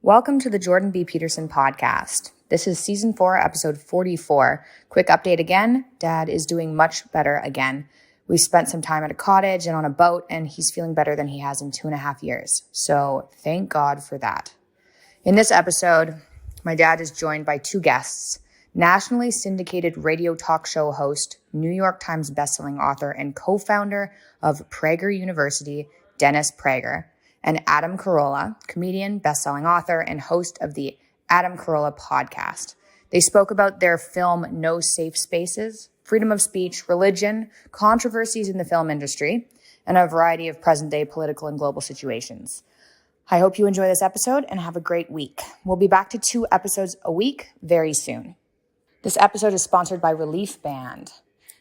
Welcome to the Jordan B. Peterson podcast. This is season 4, episode 44. Quick update again. Dad is doing much better again. We spent some time at a cottage and on a boat, and he's feeling better than he has in 2.5 years. So thank God for that. In this episode, my dad is joined by 2 guests: nationally syndicated radio talk show host, New York Times bestselling author, and co-founder of Prager University, Dennis Prager, and Adam Carolla, comedian, bestselling author, and host of the Adam Carolla podcast. They spoke about their film No Safe Spaces, freedom of speech, religion, controversies in the film industry, and a variety of present-day political and global situations. I hope you enjoy this episode and have a great week. We'll be back to 2 episodes a week very soon. This episode is sponsored by Relief Band.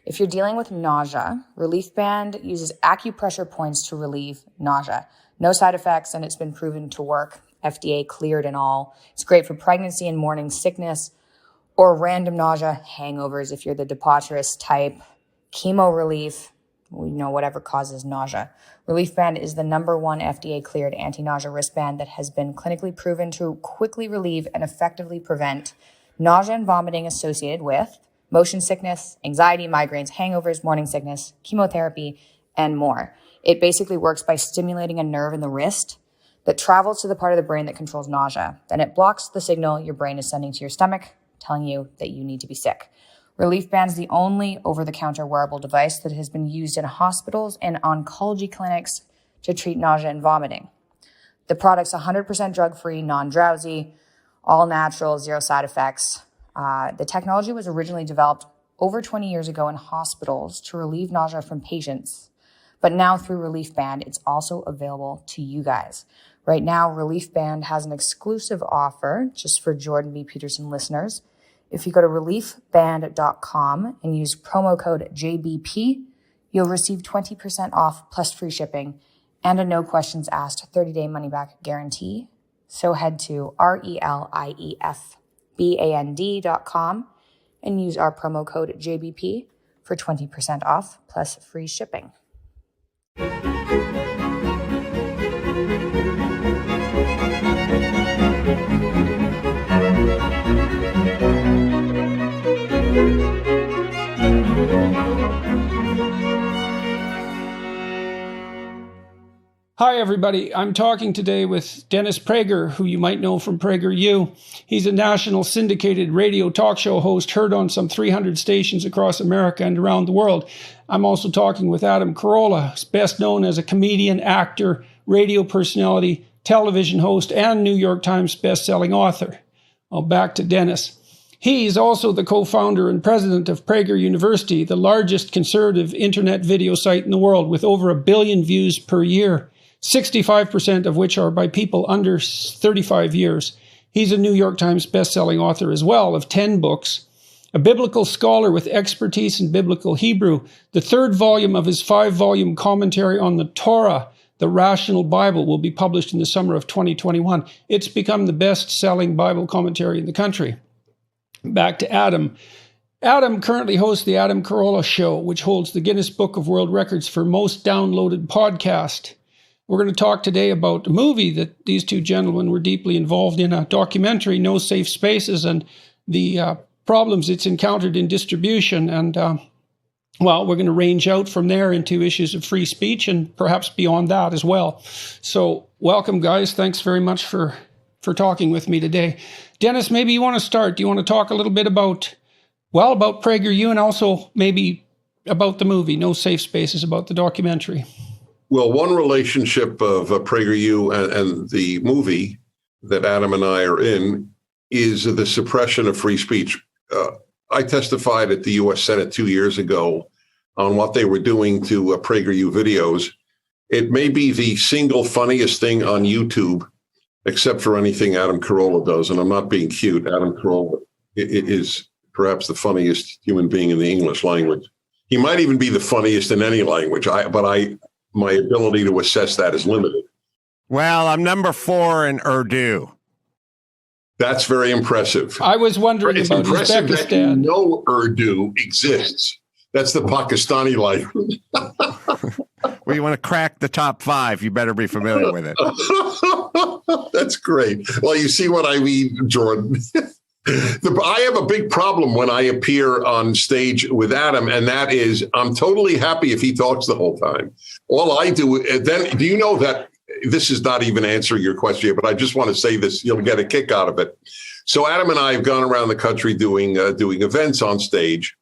If you're dealing with nausea, Relief Band uses acupressure points to relieve nausea. No side effects, and it's been proven to work. FDA cleared and all. It's great for pregnancy and morning sickness or random nausea, hangovers if you're the debaucherous type, chemo relief, whatever causes nausea. Relief Band is the #1 FDA cleared anti-nausea wristband that has been clinically proven to quickly relieve and effectively prevent nausea and vomiting associated with motion sickness, anxiety, migraines, hangovers, morning sickness, chemotherapy, and more. It basically works by stimulating a nerve in the wrist that travels to the part of the brain that controls nausea. Then it blocks the signal your brain is sending to your stomach, telling you that you need to be sick. Relief Band's the only over-the-counter wearable device that has been used in hospitals and oncology clinics to treat nausea and vomiting. The product's 100% drug-free, non-drowsy, all natural, 0 side effects. The technology was originally developed over 20 years ago in hospitals to relieve nausea from patients. But now through Relief Band, it's also available to you guys. Right now, Relief Band has an exclusive offer just for Jordan B. Peterson listeners. If you go to reliefband.com and use promo code JBP, you'll receive 20% off plus free shipping and a no questions asked 30-day money-back guarantee. So head to reliefband.com and use our promo code JBP for 20% off plus free shipping. Hi, everybody. I'm talking today with Dennis Prager, who you might know from PragerU. He's a national syndicated radio talk show host heard on some 300 stations across America and around the world. I'm also talking with Adam Carolla, who's best known as a comedian, actor, radio personality, television host, and New York Times bestselling author. Well, back to Dennis. He's also the co-founder and president of Prager University, the largest conservative internet video site in the world, with over 1 billion views per year. 65% of which are by people under 35 years. He's a New York Times bestselling author as well of 10 books, a biblical scholar with expertise in biblical Hebrew. The 3rd volume of his 5-volume commentary on the Torah, the Rational Bible, will be published in the summer of 2021. It's become the best-selling Bible commentary in the country. Back to Adam. Adam currently hosts the Adam Carolla Show, which holds the Guinness Book of World Records for most downloaded podcast. We're going to talk today about a movie that these 2 gentlemen were deeply involved in, a documentary, No Safe Spaces, and the problems it's encountered in distribution. And, we're going to range out from there into issues of free speech and perhaps beyond that as well. So welcome, guys. Thanks very much for talking with me today. Dennis, maybe you want to start. Do you want to talk a little bit about PragerU and also maybe about the movie, No Safe Spaces, about the documentary? Well, one relationship of PragerU and the movie that Adam and I are in is the suppression of free speech. I testified at the U.S. Senate 2 years ago on what they were doing to PragerU videos. It may be the single funniest thing on YouTube, except for anything Adam Carolla does. And I'm not being cute. Adam Carolla is perhaps the funniest human being in the English language. He might even be the funniest in any language, my ability to assess that is limited. Well, I'm number 4 in Urdu. That's very impressive. I was wondering about Uzbekistan. No Urdu exists. That's the Pakistani language. where you want to crack the top 5, you better be familiar with it. That's great. Well, you see what I mean, Jordan. I have a big problem when I appear on stage with Adam, and that is I'm totally happy if he talks the whole time. All I do, then, do you know that this is not even answering your question, but I just want to say this, you'll get a kick out of it. So Adam and I have gone around the country doing events on stage,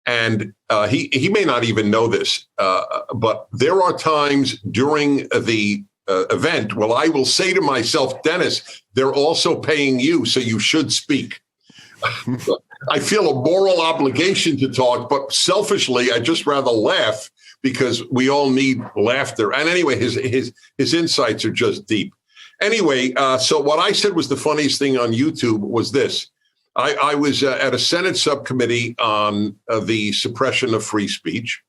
and he may not even know this, but there are times during the event, well, I will say to myself, Dennis, they're also paying you, so you should speak. I feel a moral obligation to talk, but selfishly, I just rather laugh because we all need laughter. And anyway, his insights are just deep. Anyway, so what I said was the funniest thing on YouTube was this. I was at a Senate subcommittee on the suppression of free speech,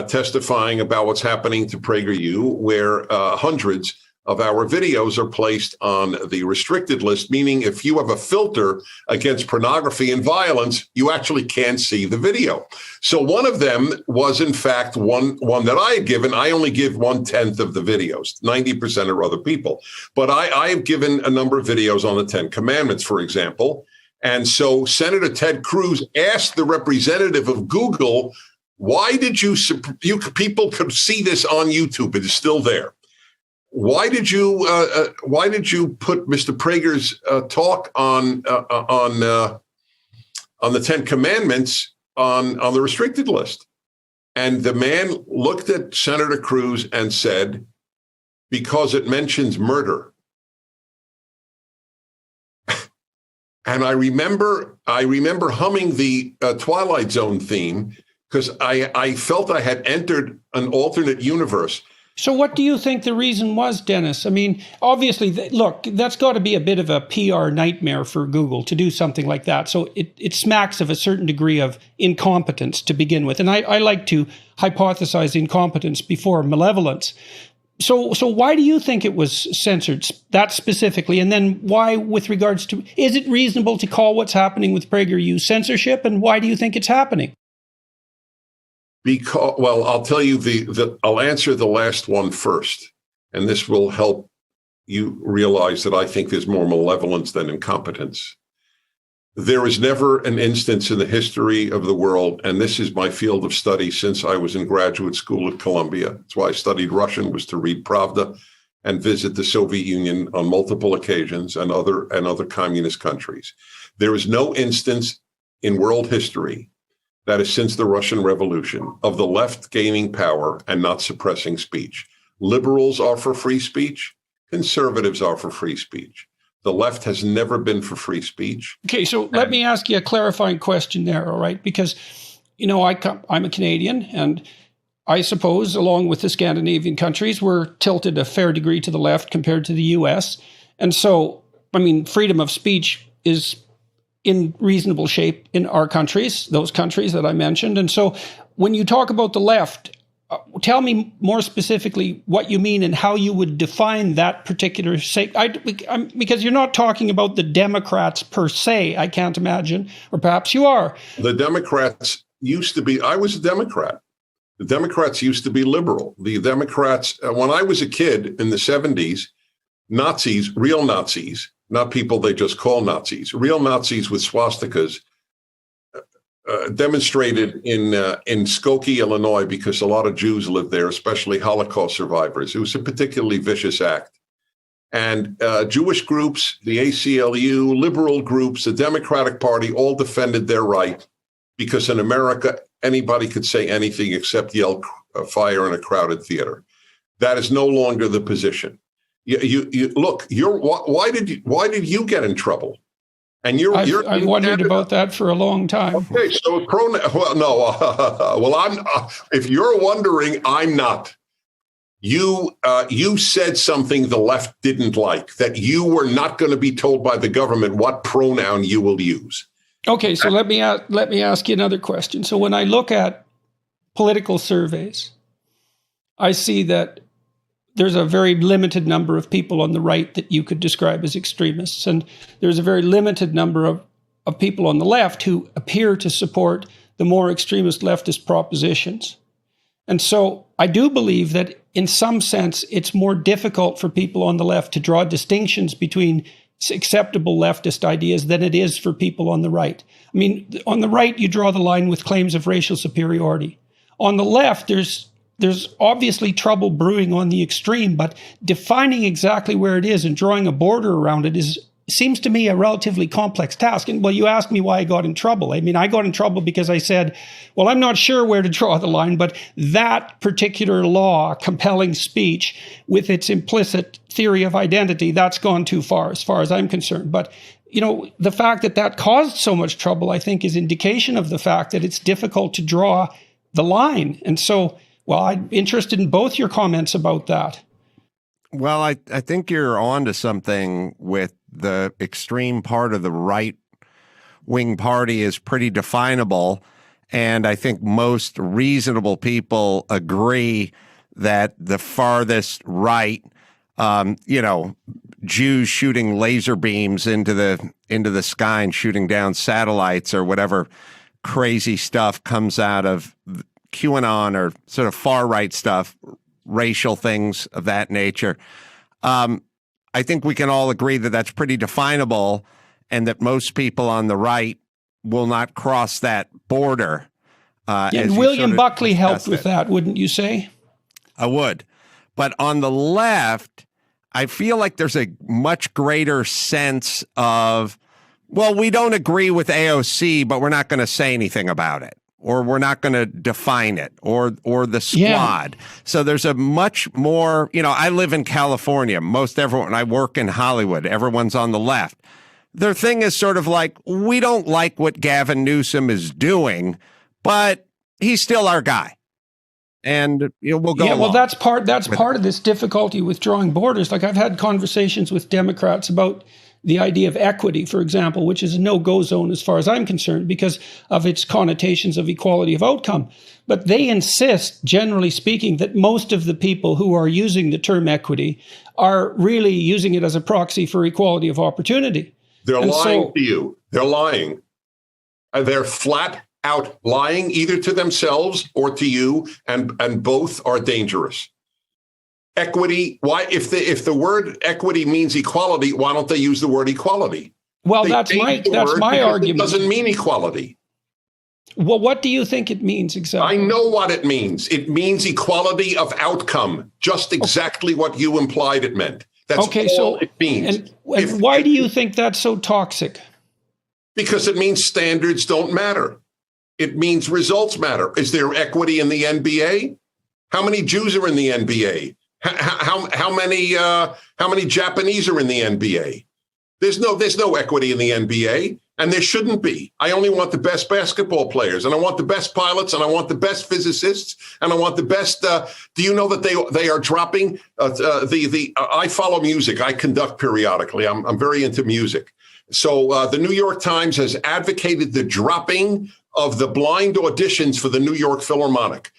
testifying about what's happening to PragerU, where hundreds of our videos are placed on the restricted list, meaning if you have a filter against pornography and violence, you actually can't see the video. So one of them was, in fact, one that I had given. I only give 1/10 of the videos. 90% are other people. But I have given a number of videos on the 10 Commandments, for example. And so Senator Ted Cruz asked the representative of Google, why did you people could see this on YouTube? It is still there. Why did you put Mr. Prager's talk on the 10 Commandments on the restricted list? And the man looked at Senator Cruz and said, because it mentions murder. And I remember humming the Twilight Zone theme because I felt I had entered an alternate universe. So what do you think the reason was, Dennis? I mean, obviously, look, that's got to be a bit of a PR nightmare for Google to do something like that. So it smacks of a certain degree of incompetence to begin with. And I like to hypothesize incompetence before malevolence. So why do you think it was censored, that specifically? And then why, with regards to, is it reasonable to call what's happening with PragerU censorship? And why do you think it's happening? Because, well, I'll tell you I'll answer the last one first, and this will help you realize that I think there's more malevolence than incompetence. There is never an instance in the history of the world, and this is my field of study since I was in graduate school at Columbia. That's why I studied Russian, was to read Pravda and visit the Soviet Union on multiple occasions and other communist countries. There is no instance in world history that is since the Russian Revolution of the left gaining power and not suppressing speech. Liberals are for free speech. Conservatives are for free speech. The left has never been for free speech. Okay, so let me ask you a clarifying question there, all right? Because, you know, I'm a Canadian, and I suppose, along with the Scandinavian countries, we're tilted a fair degree to the left compared to the U.S. And so, I mean, freedom of speech is in reasonable shape in our countries, those countries that I mentioned. And so when you talk about the left, tell me more specifically what you mean and how you would define that particular because you're not talking about the Democrats per se, I can't imagine, or perhaps you are. The Democrats used to be, I was a Democrat. The Democrats used to be liberal. The Democrats, when I was a kid in the 70s, Nazis, real Nazis, not people they just call Nazis, real Nazis with swastikas, demonstrated in Skokie, Illinois, because a lot of Jews lived there, especially Holocaust survivors. It was a particularly vicious act. And Jewish groups, the ACLU, liberal groups, the Democratic Party, all defended their right, because in America, anybody could say anything except yell fire in a crowded theater. That is no longer the position. You look. Why did you get in trouble? And I've wondered about that for a long time. Okay, so if you're wondering, I'm not. You said something the left didn't like, that you were not going to be told by the government what pronoun you will use. Okay, so let me ask you another question. So when I look at political surveys, I see that there's a very limited number of people on the right that you could describe as extremists. And there's a very limited number of people on the left who appear to support the more extremist leftist propositions. And so I do believe that in some sense, it's more difficult for people on the left to draw distinctions between acceptable leftist ideas than it is for people on the right. I mean, on the right, you draw the line with claims of racial superiority. On the left, there's obviously trouble brewing on the extreme, but defining exactly where it is and drawing a border around it seems to me a relatively complex task. And well, you asked me why I got in trouble. I mean, I got in trouble because I said, well, I'm not sure where to draw the line, but that particular law, compelling speech, with its implicit theory of identity, that's gone too far as I'm concerned. But, you know, the fact that that caused so much trouble, I think, is indication of the fact that it's difficult to draw the line. And so, well, I'm interested in both your comments about that. Well, I think you're on to something with the extreme part of the right-wing party is pretty definable. And I think most reasonable people agree that the farthest right, Jews shooting laser beams into the sky and shooting down satellites or whatever crazy stuff comes out of QAnon or sort of far-right stuff, racial things of that nature. I think we can all agree that that's pretty definable and that most people on the right will not cross that border. And William Buckley helped with that, wouldn't you say? I would. But on the left, I feel like there's a much greater sense of, well, we don't agree with AOC, but we're not going to say anything about it. Or we're not going to define it, or the squad. Yeah. So there's a much more, I live in California. Most everyone, I work in Hollywood. Everyone's on the left. Their thing is sort of like, we don't like what Gavin Newsom is doing, but he's still our guy. And we'll go along. Well, that's part of this difficulty with drawing borders. Like I've had conversations with Democrats about the idea of equity, for example, which is a no-go zone as far as I'm concerned because of its connotations of equality of outcome. But they insist, generally speaking, that most of the people who are using the term equity are really using it as a proxy for equality of opportunity. They're lying to you. They're lying. They're flat out lying either to themselves or to you, and both are dangerous. Equity, why, if the word equity means equality, why don't they use the word equality? Well, that's my argument. It doesn't mean equality. Well, what do you think it means exactly? I know what it means. It means equality of outcome, just exactly what you implied it meant. That's all it means. And why do you think that's so toxic? Because it means standards don't matter. It means results matter. Is there equity in the NBA? How many Jews are in the NBA? How many Japanese are in the NBA? There's no equity in the NBA, and there shouldn't be. I only want the best basketball players, and I want the best pilots, and I want the best physicists, and I want the best. Do you know that they are dropping I follow music. I conduct periodically. I'm very into music. So the New York Times has advocated the dropping of the blind auditions for the New York Philharmonic.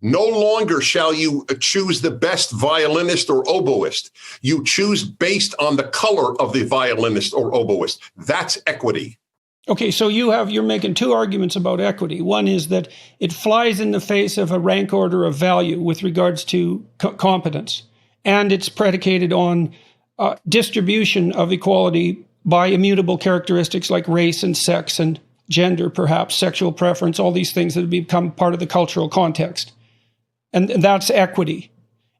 No longer shall you choose the best violinist or oboist. You choose based on the color of the violinist or oboist. That's equity. Okay, so you're making two arguments about equity. One is that it flies in the face of a rank order of value with regards to competence, and it's predicated on distribution of equality by immutable characteristics like race and sex and gender, perhaps sexual preference, all these things that have become part of the cultural context. And that's equity.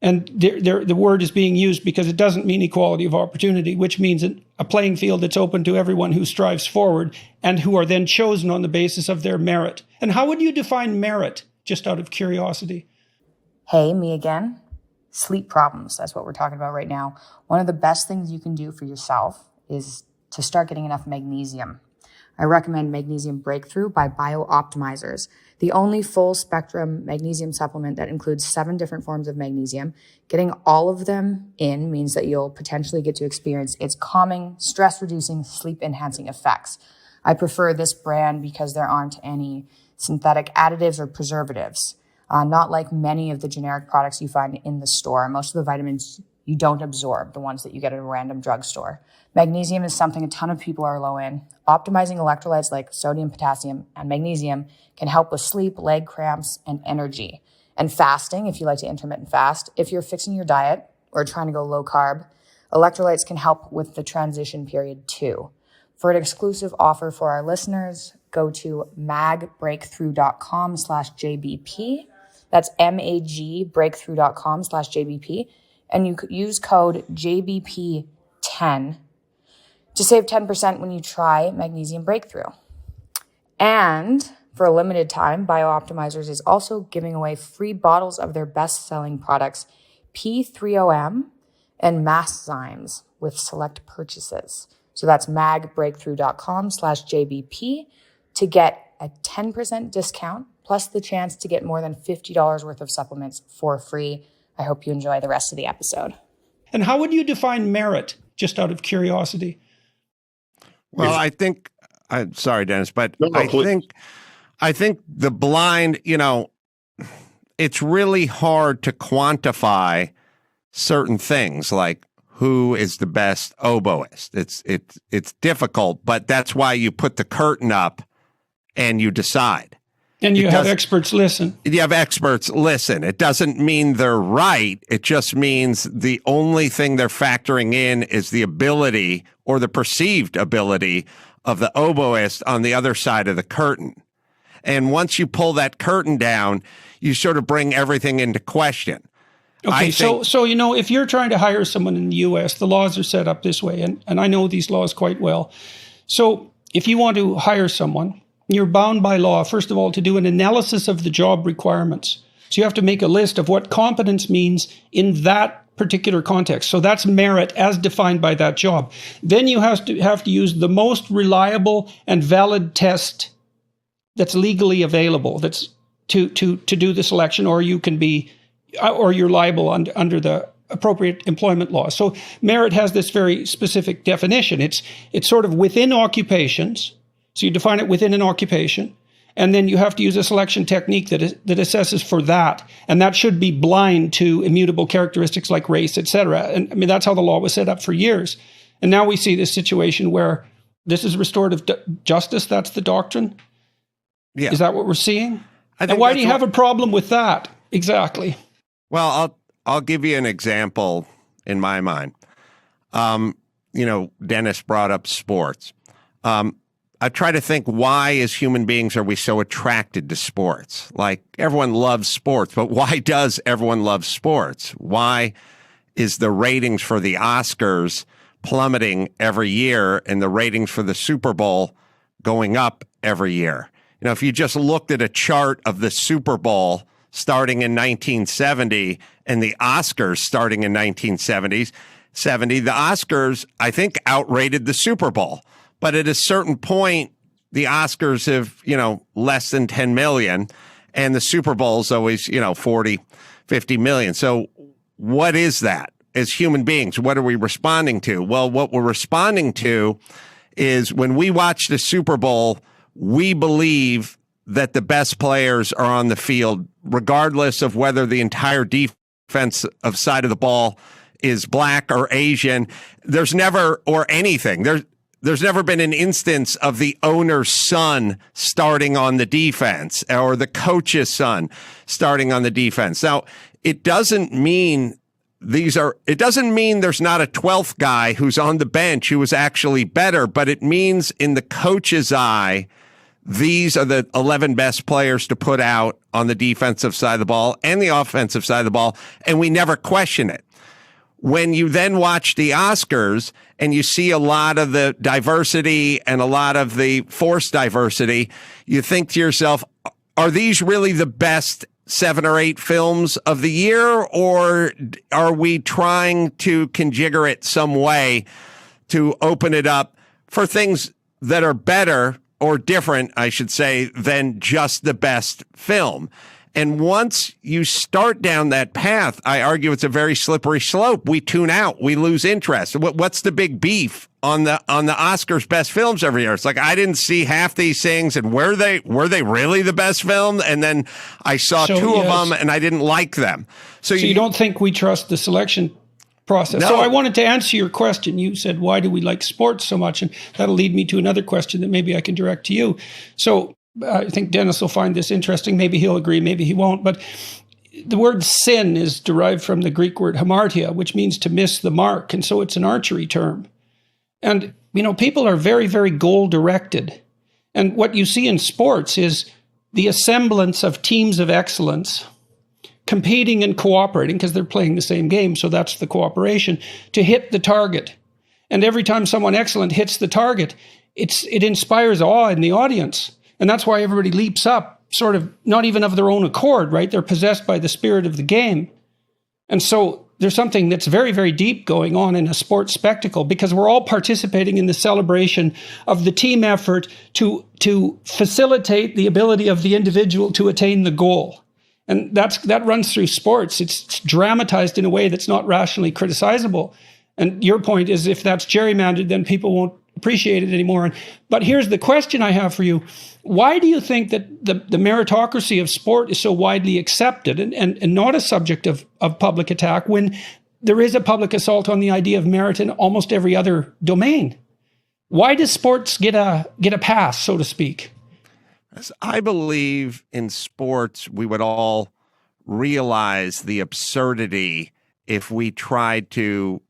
And the word is being used because it doesn't mean equality of opportunity, which means a playing field that's open to everyone who strives forward and who are then chosen on the basis of their merit. And how would you define merit, just out of curiosity? Hey, me again. Sleep problems, that's what we're talking about right now. One of the best things you can do for yourself is to start getting enough magnesium. I recommend Magnesium Breakthrough by BioOptimizers, the only full spectrum magnesium supplement that includes 7 different forms of magnesium. Getting all of them in means that you'll potentially get to experience its calming, stress-reducing, sleep-enhancing effects. I prefer this brand because there aren't any synthetic additives or preservatives, not like many of the generic products you find in the store. Most of the vitamins you don't absorb, the ones that you get at a random drugstore. Magnesium is something a ton of people are low in. Optimizing electrolytes like sodium, potassium, and magnesium can help with sleep, leg cramps, and energy. And fasting, if you like to intermittent fast. If you're fixing your diet or trying to go low carb, electrolytes can help with the transition period too. For an exclusive offer for our listeners, go to magbreakthrough.com/JBP. That's magbreakthrough.com/JBP. And you could use code JBP10 to save 10% when you try Magnesium Breakthrough. And for a limited time, BioOptimizers is also giving away free bottles of their best-selling products, P3OM and Masszymes, with select purchases. So that's magbreakthrough.com/JBP to get a 10% discount, plus the chance to get more than $50 worth of supplements for free. I hope you enjoy the rest of the episode. And how would you define merit, just out of curiosity? Well, I'm sorry, Dennis, but No, I think the blind, it's really hard to quantify certain things like who is the best oboist. It's difficult, but that's why you put the curtain up and you decide. And you have experts listen. You have experts listen. It doesn't mean they're right. It just means the only thing they're factoring in is the ability or the perceived ability of the oboist on the other side of the curtain. And once you pull that curtain down, you sort of bring everything into question. Okay, so if you're trying to hire someone in the U.S., the laws are set up this way, and I know these laws quite well. So if you want to hire someone, you're bound by law, first of all, to do an analysis of the job requirements. So you have to make a list of what competence means in that particular context. So that's merit as defined by that job. Then you have to use the most reliable and valid test that's legally available, that's to do the selection, or you can be, or you're liable under the appropriate employment law. So merit has this very specific definition. It's sort of within occupations. So you define it within an occupation, and then you have to use a selection technique that assesses for that, and that should be blind to immutable characteristics like race, etc. And I mean, that's how the law was set up for years. And now we see this situation where this is restorative justice. That's the doctrine. Yeah. Is that what we're seeing? And why do you have a problem with that? Exactly. Well, I'll give you an example in my mind. Dennis brought up sports. I try to think, why as human beings are we so attracted to sports? Like, everyone loves sports, but why does everyone love sports? Why is the ratings for the Oscars plummeting every year and the ratings for the Super Bowl going up every year? If you just looked at a chart of the Super Bowl starting in 1970 and the Oscars starting in 1970, the Oscars, I think, outrated the Super Bowl. But at a certain point, the Oscars have, less than 10 million, and the Super Bowl's always, 40, 50 million. So what is that as human beings? What are we responding to? Well, what we're responding to is when we watch the Super Bowl, we believe that the best players are on the field, regardless of whether the entire defense of side of the ball is black or Asian. There's never, or anything. There's never been an instance of the owner's son starting on the defense or the coach's son starting on the defense. Now, it doesn't mean there's not a 12th guy who's on the bench who is actually better, but it means in the coach's eye, these are the 11 best players to put out on the defensive side of the ball and the offensive side of the ball, and we never question it. When you then watch the Oscars and you see a lot of the diversity and a lot of the forced diversity, you think to yourself, are these really the best 7 or 8 films of the year, or are we trying to conjigure it some way to open it up for things that are better or different, I should say, than just the best film? And once you start down that path, I argue it's a very slippery slope. We tune out. We lose interest. What's the big beef on the Oscars best films every year? It's like, I didn't see half these things, and were they really the best film? And then I saw two of them, and I didn't like them. So you don't think we trust the selection process? No. So I wanted to answer your question. You said, why do we like sports so much? And that'll lead me to another question that maybe I can direct to you. So I think Dennis will find this interesting. Maybe he'll agree, maybe he won't. But the word sin is derived from the Greek word hamartia, which means to miss the mark. And so it's an archery term. And, people are very, very goal-directed. And what you see in sports is the assemblance of teams of excellence competing and cooperating, because they're playing the same game, so that's the cooperation, to hit the target. And every time someone excellent hits the target, it inspires awe in the audience. And that's why everybody leaps up, sort of not even of their own accord, right? They're possessed by the spirit of the game. And so there's something that's very, very deep going on in a sports spectacle, because we're all participating in the celebration of the team effort to facilitate the ability of the individual to attain the goal. And that runs through sports. It's dramatized in a way that's not rationally criticizable. And your point is, if that's gerrymandered, then people won't appreciate it anymore. But here's the question I have for you. Why do you think that the meritocracy of sport is so widely accepted and not a subject of public attack, when there is a public assault on the idea of merit in almost every other domain? Why does sports get a pass, so to speak? As I believe in sports, we would all realize the absurdity if we tried to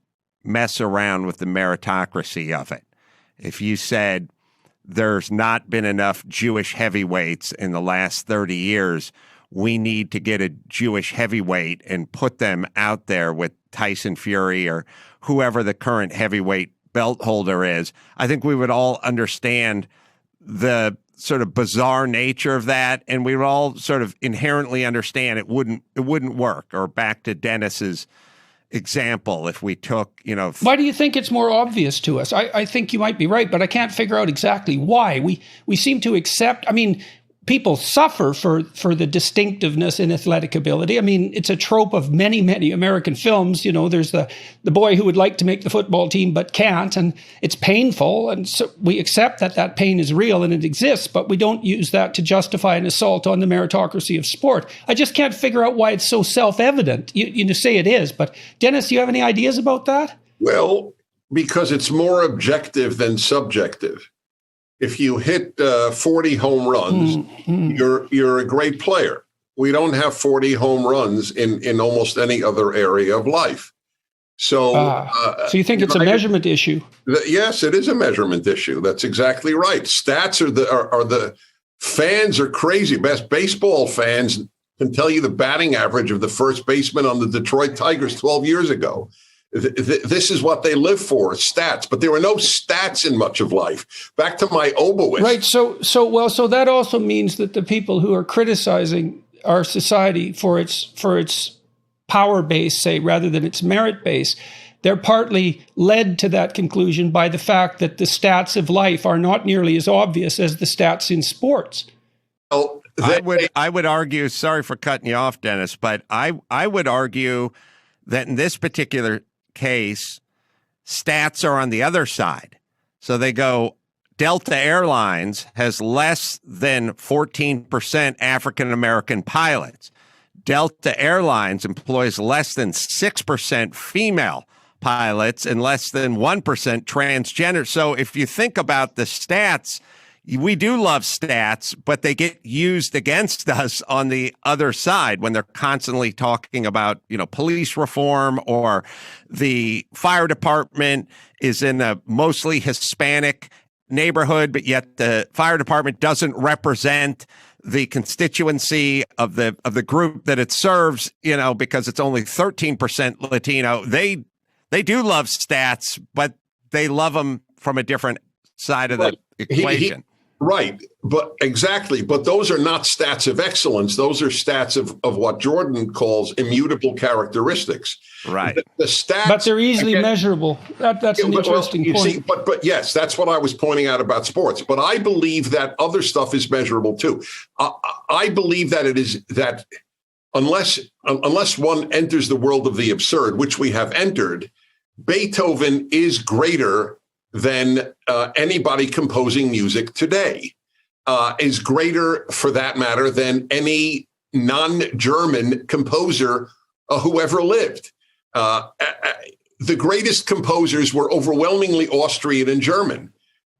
mess around with the meritocracy of it. If you said there's not been enough Jewish heavyweights in the last 30 years, we need to get a Jewish heavyweight and put them out there with Tyson Fury or whoever the current heavyweight belt holder is, I think we would all understand the sort of bizarre nature of that, and we would all sort of inherently understand it wouldn't work. Or back to Dennis's example, if we took, Why do you think it's more obvious to us? I think you might be right, but I can't figure out exactly why. We seem to accept, people suffer for the distinctiveness in athletic ability. It's a trope of many, many American films. There's the boy who would like to make the football team but can't, and it's painful. And so we accept that pain is real and it exists, but we don't use that to justify an assault on the meritocracy of sport. I just can't figure out why it's so self-evident. You say it is, but Dennis, do you have any ideas about that? Well, because it's more objective than subjective. If you hit 40 home runs, you're a great player. We don't have 40 home runs in almost any other area of life. So so you think it's a measurement issue? Yes, it is a measurement issue. That's exactly right. Stats are the fans are crazy. Best baseball fans can tell you the batting average of the first baseman on the Detroit Tigers 12 years ago. This is what they live for, stats. But there were no stats in much of life. Back to my oboist. Right. So that also means that the people who are criticizing our society for its power base, say, rather than its merit base, they're partly led to that conclusion by the fact that the stats of life are not nearly as obvious as the stats in sports. Well, I would argue, sorry for cutting you off, Dennis, but I would argue that in this particular case, stats are on the other side. So they go, Delta Airlines has less than 14% African-American pilots. Delta Airlines employs less than 6% female pilots and less than 1% transgender. So if you think about the stats, we do love stats, but they get used against us on the other side when they're constantly talking about, police reform, or the fire department is in a mostly Hispanic neighborhood, but yet the fire department doesn't represent the constituency of the group that it serves, because it's only 13% Latino. They do love stats, but they love them from a different side of the equation. Right. But exactly. But those are not stats of excellence. Those are stats of what Jordan calls immutable characteristics. Right. The stats. But they're easily measurable. That's an interesting point. See, but yes, that's what I was pointing out about sports. But I believe that other stuff is measurable too. I believe that it is that unless one enters the world of the absurd, which we have entered, Beethoven is greater than anybody composing music today, is greater, for that matter, than any non-German composer who ever lived. The greatest composers were overwhelmingly Austrian and German.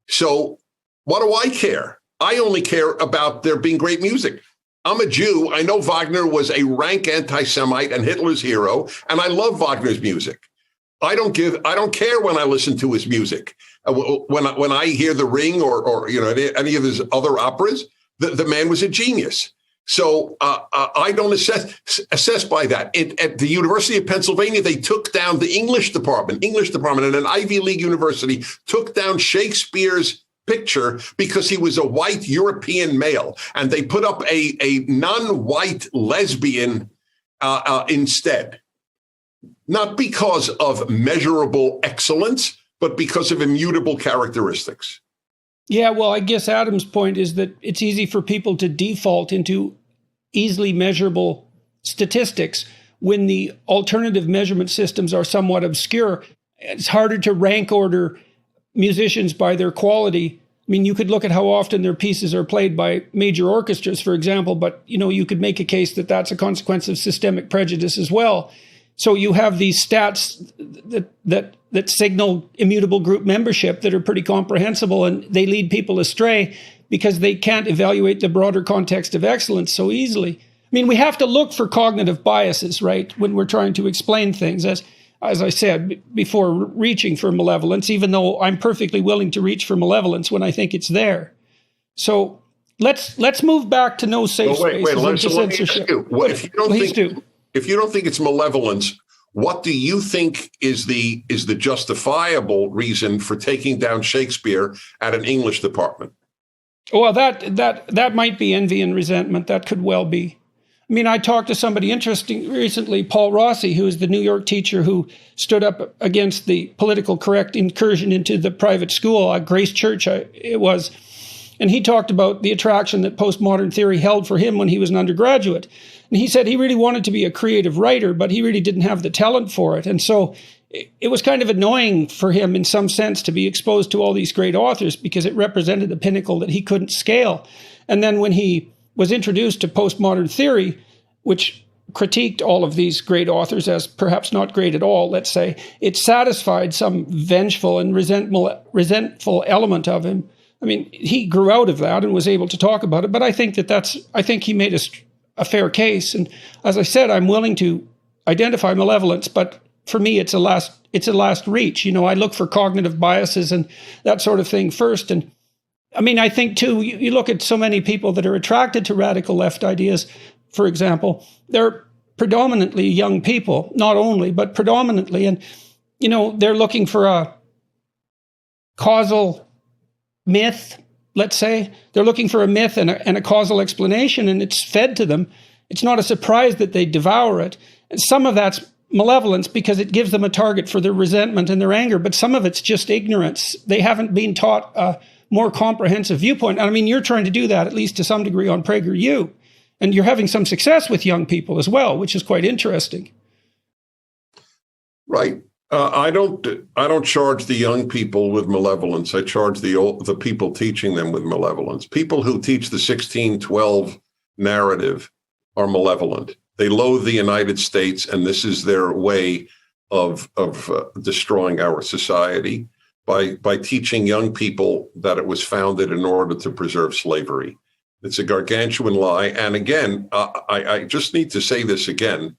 So what do I care? I only care about there being great music. I'm a Jew. I know Wagner was a rank anti-Semite and Hitler's hero, and I love Wagner's music. I don't care when I listen to his music. When I hear The Ring or any of his other operas, the man was a genius. So I don't assess by that. At the University of Pennsylvania, they took down the English department, and an Ivy League university took down Shakespeare's picture because he was a white European male, and they put up a non-white lesbian instead, not because of measurable excellence, but because of immutable characteristics. Yeah, well, I guess Adam's point is that it's easy for people to default into easily measurable statistics when the alternative measurement systems are somewhat obscure. It's harder to rank order musicians by their quality. I mean, you could look at how often their pieces are played by major orchestras, for example, but you could make a case that that's a consequence of systemic prejudice as well. So you have these stats that signal immutable group membership that are pretty comprehensible, and they lead people astray because they can't evaluate the broader context of excellence so easily. I mean, we have to look for cognitive biases, right, when we're trying to explain things, as I said before, reaching for malevolence, even though I'm perfectly willing to reach for malevolence when I think it's there. So let's move back to no safe spaces and to censorship. If you don't think it's malevolence, what do you think is the justifiable reason for taking down Shakespeare at an English department? Well, that might be envy and resentment. That could well be. I mean, I talked to somebody interesting recently, Paul Rossi, who is the New York teacher who stood up against the politically correct incursion into the private school, Grace Church it was. And he talked about the attraction that postmodern theory held for him when he was an undergraduate. And he said he really wanted to be a creative writer, but he really didn't have the talent for it. And so it was kind of annoying for him in some sense to be exposed to all these great authors because it represented a pinnacle that he couldn't scale. And then when he was introduced to postmodern theory, which critiqued all of these great authors as perhaps not great at all, let's say, it satisfied some vengeful and resentful element of him. I mean, he grew out of that and was able to talk about it, but I think he made a fair case. And as I said, I'm willing to identify malevolence, but for me, it's a last reach. I look for cognitive biases and that sort of thing first. And I mean, I think too, you look at so many people that are attracted to radical left ideas, for example, they're predominantly young people, not only, but predominantly. And, they're looking for a causal myth, let's say. They're looking for a myth and a causal explanation, and it's fed to them. It's not a surprise that they devour it. And some of that's malevolence because it gives them a target for their resentment and their anger, but some of it's just ignorance. They haven't been taught a more comprehensive viewpoint. I mean, you're trying to do that, at least to some degree, on PragerU. And you're having some success with young people as well, which is quite interesting. Right. I don't charge the young people with malevolence. I charge the people teaching them with malevolence. People who teach the 1612 narrative are malevolent. They loathe the United States, and this is their way of destroying our society by teaching young people that it was founded in order to preserve slavery. It's a gargantuan lie. And again, I just need to say this again.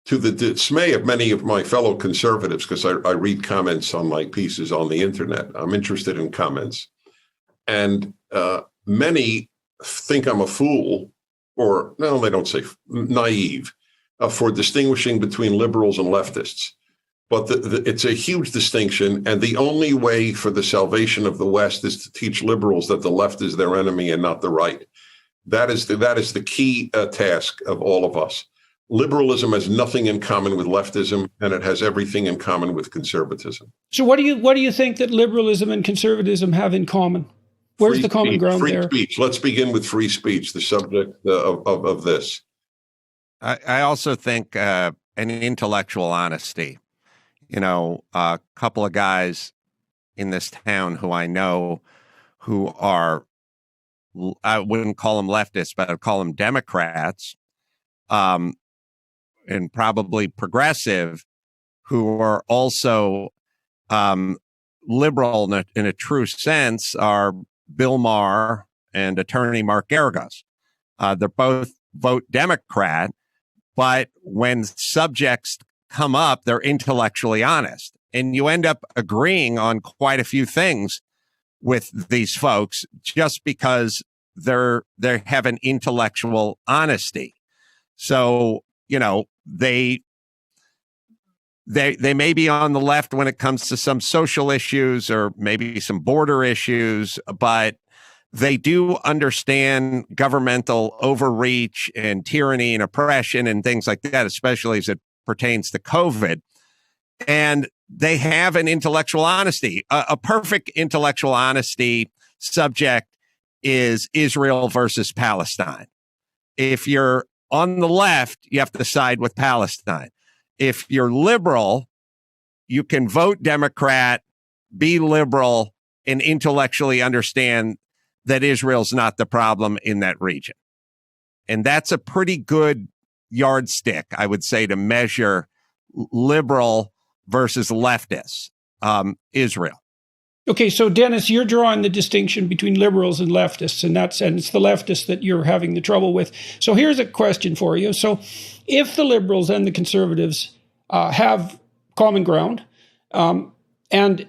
To the dismay of many of my fellow conservatives, because I read comments on my pieces on the internet. I'm interested in comments. And many think I'm a fool, or no, they don't say naive, for distinguishing between liberals and leftists. But it's a huge distinction. And the only way for the salvation of the West is to teach liberals that the left is their enemy and not the right. That is the key task of all of us. Liberalism has nothing in common with leftism, and it has everything in common with conservatism. So what do you think that liberalism and conservatism have in common? Where's the common ground there? Free speech. Let's begin with free speech, the subject of this. I also think an intellectual honesty. A couple of guys in this town who I know who are, I wouldn't call them leftists, but I'd call them Democrats, and probably progressive, who are also liberal in a true sense, are Bill Maher and attorney Mark Geragos. They're both vote Democrat, but when subjects come up, they're intellectually honest. And you end up agreeing on quite a few things with these folks just because they have an intellectual honesty. So, you know, they may be on the left when it comes to some social issues or maybe some border issues, but they do understand governmental overreach and tyranny and oppression and things like that, especially as it pertains to COVID. And they have an intellectual honesty. A perfect intellectual honesty subject is Israel versus Palestine. If you're on the left, you have to side with Palestine. If you're liberal, you can vote Democrat, be liberal, and intellectually understand that Israel's not the problem in that region. And that's a pretty good yardstick, I would say, to measure liberal versus leftist Israel. Okay, so Dennis, you're drawing the distinction between liberals and leftists, and it's the leftists that you're having the trouble with. So here's a question for you. So if the liberals and the conservatives have common ground, and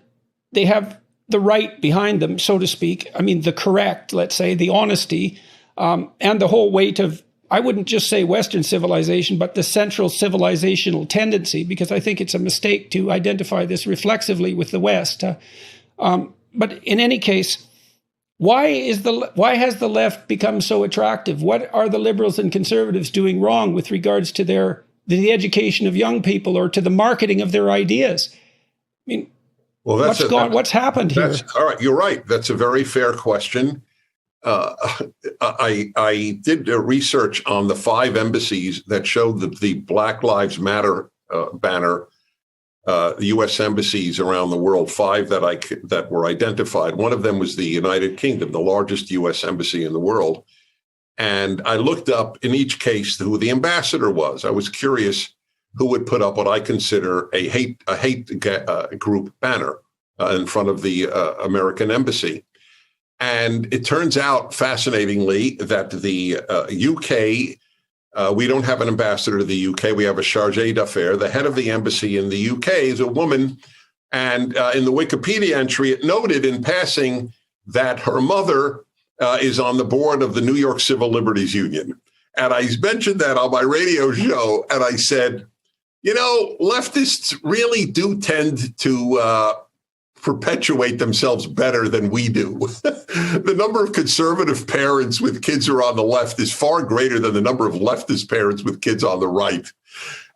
they have the right behind them, so to speak, I mean, the correct, let's say, the honesty, and the whole weight of, I wouldn't just say Western civilization, but the central civilizational tendency, because I think it's a mistake to identify this reflexively with the West. But in any case, why has the left become so attractive? What are the liberals and conservatives doing wrong with regards to the education of young people or to the marketing of their ideas? I mean, well, what's happened here? All right, you're right. That's a very fair question. I did research on the 5 embassies that showed the Black Lives Matter banner. U.S. embassies around the world, 5 that were identified. One of them was the United Kingdom, the largest U.S. embassy in the world. And I looked up in each case who the ambassador was. I was curious who would put up what I consider a hate group banner in front of the American embassy. And it turns out, fascinatingly, that the UK, we don't have an ambassador to the UK. We have a chargé d'affaires. The head of the embassy in the UK is a woman. And in the Wikipedia entry, it noted in passing that her mother is on the board of the New York Civil Liberties Union. And I mentioned that on my radio show. And I said, you know, leftists really do tend to perpetuate themselves better than we do. The number of conservative parents with kids who are on the left is far greater than the number of leftist parents with kids on the right.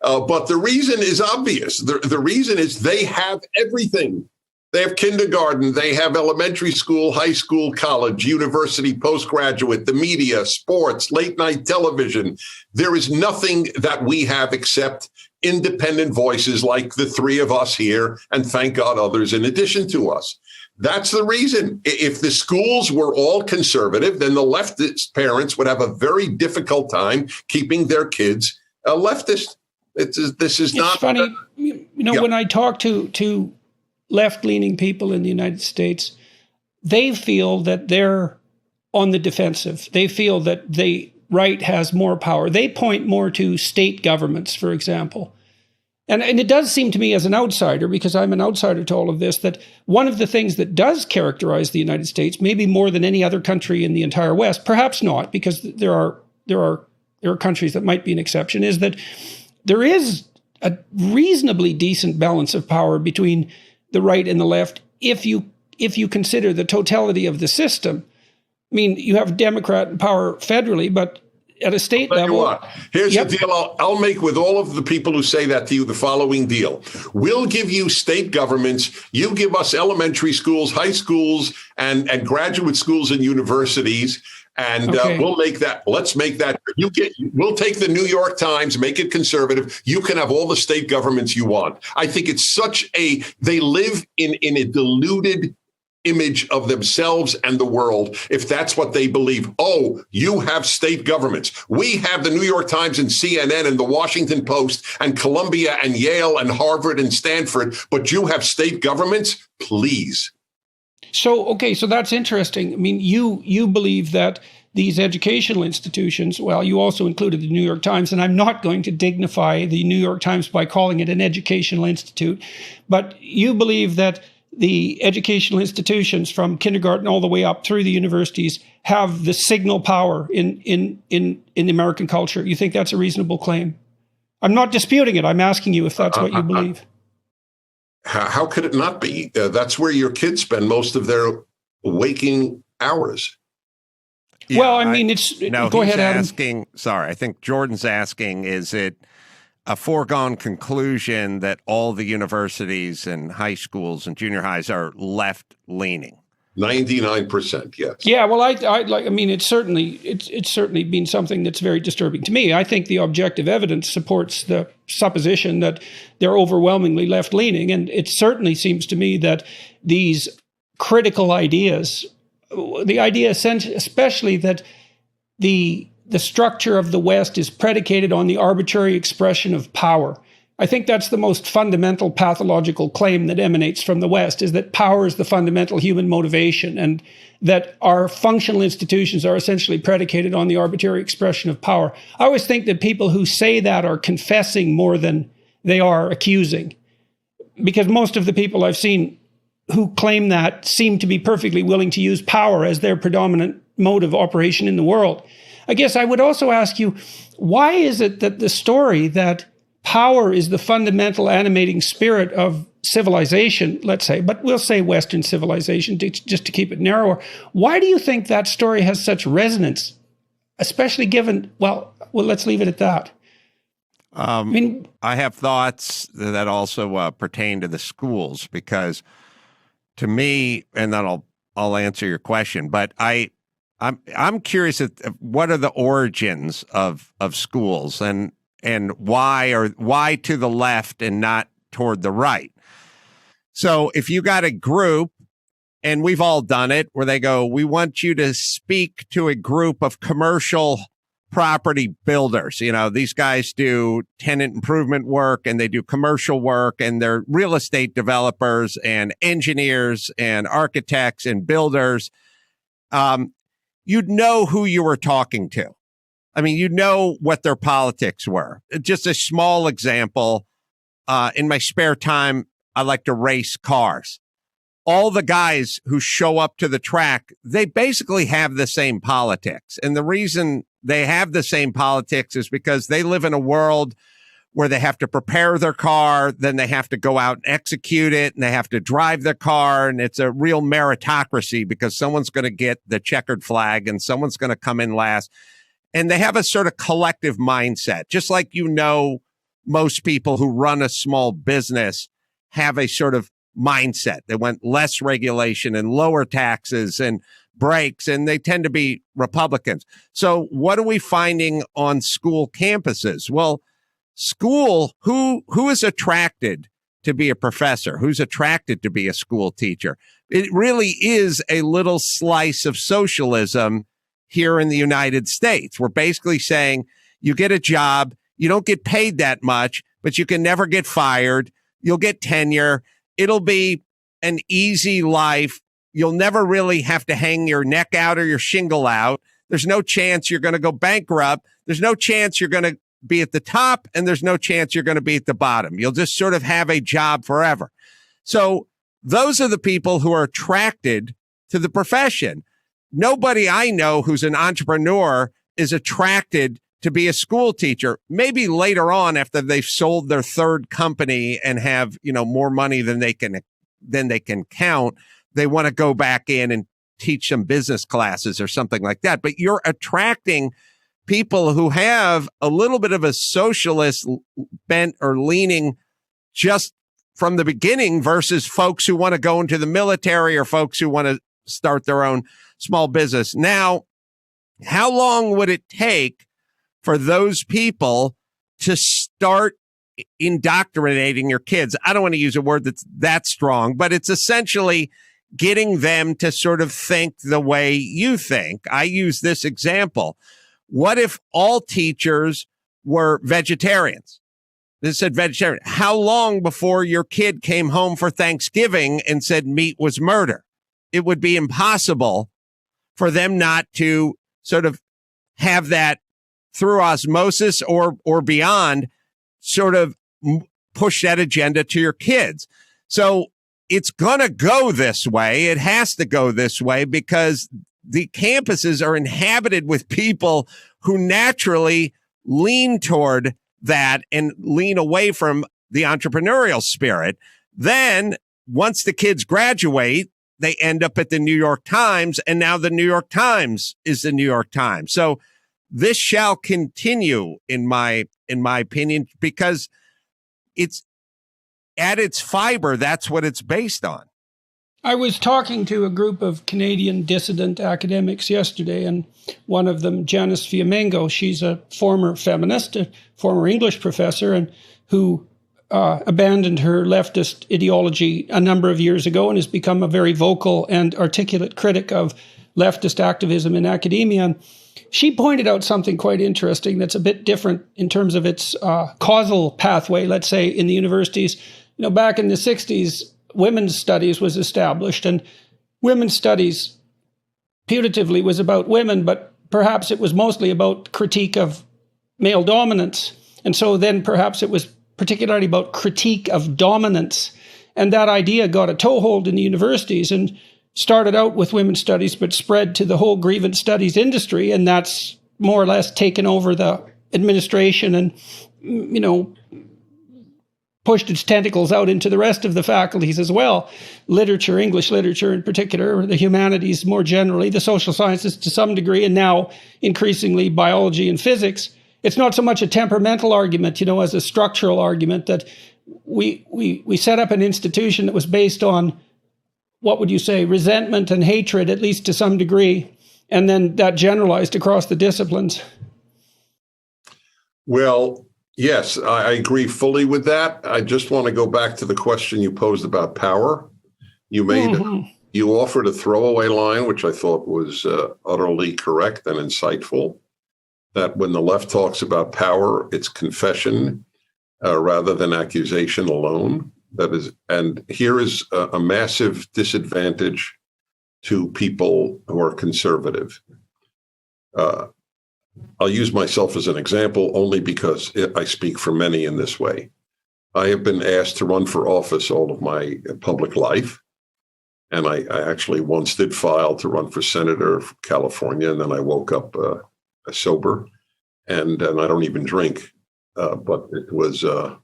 But the reason is obvious. The reason is they have everything. They have kindergarten, they have elementary school, high school, college, university, postgraduate, the media, sports, late night television. There is nothing that we have except independent voices like the 3 of us here, and thank God others in addition to us. That's the reason. If the schools were all conservative, then the leftist parents would have a very difficult time keeping their kids leftist. It's not funny. When I talk to left-leaning people in the United States, they feel that they're on the defensive. They feel that the right has more power. They point more to state governments, for example. And it does seem to me as an outsider, because I'm an outsider to all of this, that one of the things that does characterize the United States, maybe more than any other country in the entire West, perhaps not, because there are countries that might be an exception, is that there is a reasonably decent balance of power between the right and the left, if you consider the totality of the system. I mean, you have Democrat power federally, but at a state level. Here's the deal I'll make with all of the people who say that to you, the following deal. We'll give you state governments. You give us elementary schools, high schools, and graduate schools and universities. And we'll make that. Let's make that. We'll take the New York Times, make it conservative. You can have all the state governments you want. I think it's they live in a deluded image of themselves and the world, if that's what they believe. Oh, you have state governments. We have the New York Times and CNN and the Washington Post and Columbia and Yale and Harvard and Stanford, but you have state governments? Please. So that's interesting. I mean, you believe that these educational institutions, well, you also included the New York Times, and I'm not going to dignify the New York Times by calling it an educational institute, but you believe that the educational institutions from kindergarten all the way up through the universities have the signal power in American culture. You think that's a reasonable claim? I'm not disputing it. I'm asking you if that's what you believe. How could it not be? That's where your kids spend most of their waking hours. Yeah, well, I mean, go ahead, Adam. I think Jordan's asking, is it a foregone conclusion that all the universities and high schools and junior highs are left-leaning? 99%, yes. Yeah, well, it's certainly been something that's very disturbing to me. I think the objective evidence supports the supposition that they're overwhelmingly left-leaning, and it certainly seems to me that these critical ideas, the idea especially that the structure of the West is predicated on the arbitrary expression of power. I think that's the most fundamental pathological claim that emanates from the West, is that power is the fundamental human motivation, and that our functional institutions are essentially predicated on the arbitrary expression of power. I always think that people who say that are confessing more than they are accusing, because most of the people I've seen who claim that seem to be perfectly willing to use power as their predominant mode of operation in the world. I guess I would also ask you, why is it that the story that power is the fundamental animating spirit of civilization, let's say, but we'll say Western civilization just to keep it narrower, why do you think that story has such resonance, especially given, well, let's leave it at that. I have thoughts that also pertain to the schools, because to me, and then I'll answer your question, but I'm curious at what are the origins of schools, and why to the left and not toward the right. So if you got a group, and we've all done it, where they go, we want you to speak to a group of commercial property builders. You know, these guys do tenant improvement work, and they do commercial work, and they're real estate developers and engineers and architects and builders. You'd know who you were talking to. I mean, you know what their politics were. Just a small example. In my spare time, I like to race cars. All the guys who show up to the track, they basically have the same politics. And the reason they have the same politics is because they live in a world where they have to prepare their car, then they have to go out and execute it, and they have to drive their car. And it's a real meritocracy, because someone's going to get the checkered flag and someone's going to come in last. And they have a sort of collective mindset, just like, you know, most people who run a small business have a sort of mindset. They want less regulation and lower taxes and breaks, and they tend to be Republicans. So what are we finding on school campuses? Well, school, who is attracted to be a professor? Who's attracted to be a school teacher? It really is a little slice of socialism here in the United States. We're basically saying you get a job, you don't get paid that much, but you can never get fired. You'll get tenure. It'll be an easy life. You'll never really have to hang your neck out or your shingle out. There's no chance you're going to go bankrupt. There's no chance you're going to be at the top, and there's no chance you're going to be at the bottom. You'll just sort of have a job forever. So those are the people who are attracted to the profession. Nobody I know who's an entrepreneur is attracted to be a school teacher. Maybe later on, after they've sold their third company and have, you know, more money than they can count, they want to go back in and teach some business classes or something like that. But you're attracting people who have a little bit of a socialist bent or leaning just from the beginning, versus folks who want to go into the military or folks who want to start their own small business. Now, how long would it take for those people to start indoctrinating your kids? I don't want to use a word that's that strong, but it's essentially getting them to sort of think the way you think. I use this example. What if all teachers were vegetarians? This said vegetarian. How long before your kid came home for Thanksgiving and said meat was murder? it would be impossible for them not to sort of have that through osmosis or beyond sort of push that agenda to your kids. So it's going to go this way. It has to go this way because the campuses are inhabited with people who naturally lean toward that and lean away from the entrepreneurial spirit. Then once the kids graduate, they end up at the New York Times, and now the New York Times is the New York Times. So this shall continue, in my opinion, because it's at its fiber. That's what it's based on. I was talking to a group of Canadian dissident academics yesterday, and one of them, Janice Fiamengo, she's a former feminist, a former English professor, and who abandoned her leftist ideology a number of years ago and has become a very vocal and articulate critic of leftist activism in academia. And she pointed out something quite interesting that's a bit different in terms of its causal pathway, let's say, in the universities. You know, back in the 60s, women's studies was established, and women's studies putatively was about women, but perhaps it was mostly about critique of male dominance. And so then perhaps it was particularly about critique of dominance. And that idea got a toehold in the universities and started out with women's studies, but spread to the whole grievance studies industry. And that's more or less taken over the administration and, you know, pushed its tentacles out into the rest of the faculties as well. Literature, English literature in particular, the humanities more generally, the social sciences to some degree, and now increasingly biology and physics. It's not so much a temperamental argument, you know, as a structural argument that we set up an institution that was based on, what would you say, resentment and hatred, at least to some degree, and then that generalized across the disciplines. Well, yes, I agree fully with that. I just want to go back to the question you posed about power. You you offered a throwaway line, which I thought was utterly correct and insightful, that when the left talks about power, it's confession rather than accusation alone. That is, and here is a massive disadvantage to people who are conservative. I'll use myself as an example only because I speak for many in this way. I have been asked to run for office all of my public life. And I actually once did file to run for senator from California, and then I woke up sober, and I don't even drink. But it was a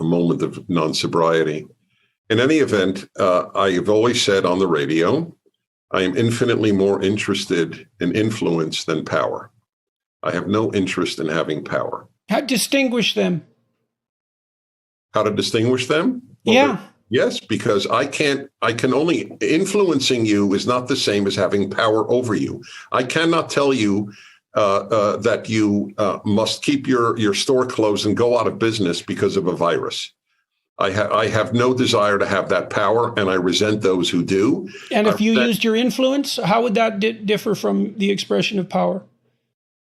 moment of non-sobriety. In any event, I have always said on the radio, I am infinitely more interested in influence than power. I have no interest in having power. How to distinguish them? How to distinguish them? Well, yeah. Yes, because I can only, influencing you is not the same as having power over you. I cannot tell you that you must keep your store closed and go out of business because of a virus. I have no desire to have that power, and I resent those who do. And if you used your influence, how would that differ from the expression of power?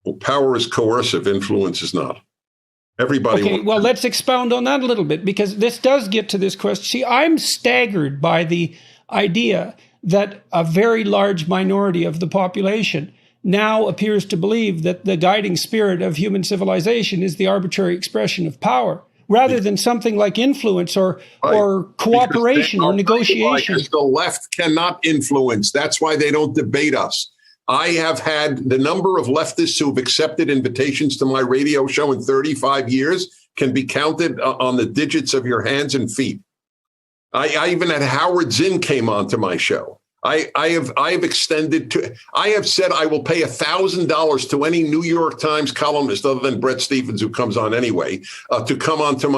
Well, power is coercive. Influence is not. Everybody. Okay, well, let's expound on that a little bit, because this does get to this question. See, I'm staggered by the idea that a very large minority of the population now appears to believe that the guiding spirit of human civilization is the arbitrary expression of power, rather than something like influence or cooperation or negotiation. Because the left cannot influence. That's why they don't debate us. I have had the number of leftists who have accepted invitations to my radio show in 35 years can be counted on the digits of your hands and feet. I even had Howard Zinn came on to my show. I have extended to. I have said I will pay $1,000 to any New York Times columnist other than Bret Stephens, who comes on anyway, to come onto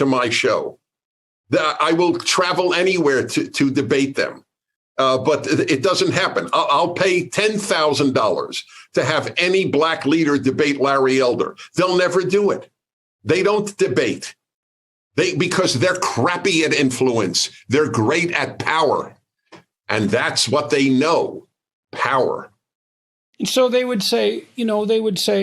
my show. I will travel anywhere to debate them. But it doesn't happen. I'll pay $10,000 to have any black leader debate Larry Elder. They'll never do it. They don't debate. Because they're crappy at influence. They're great at power. And that's what they know, power. And so they would say,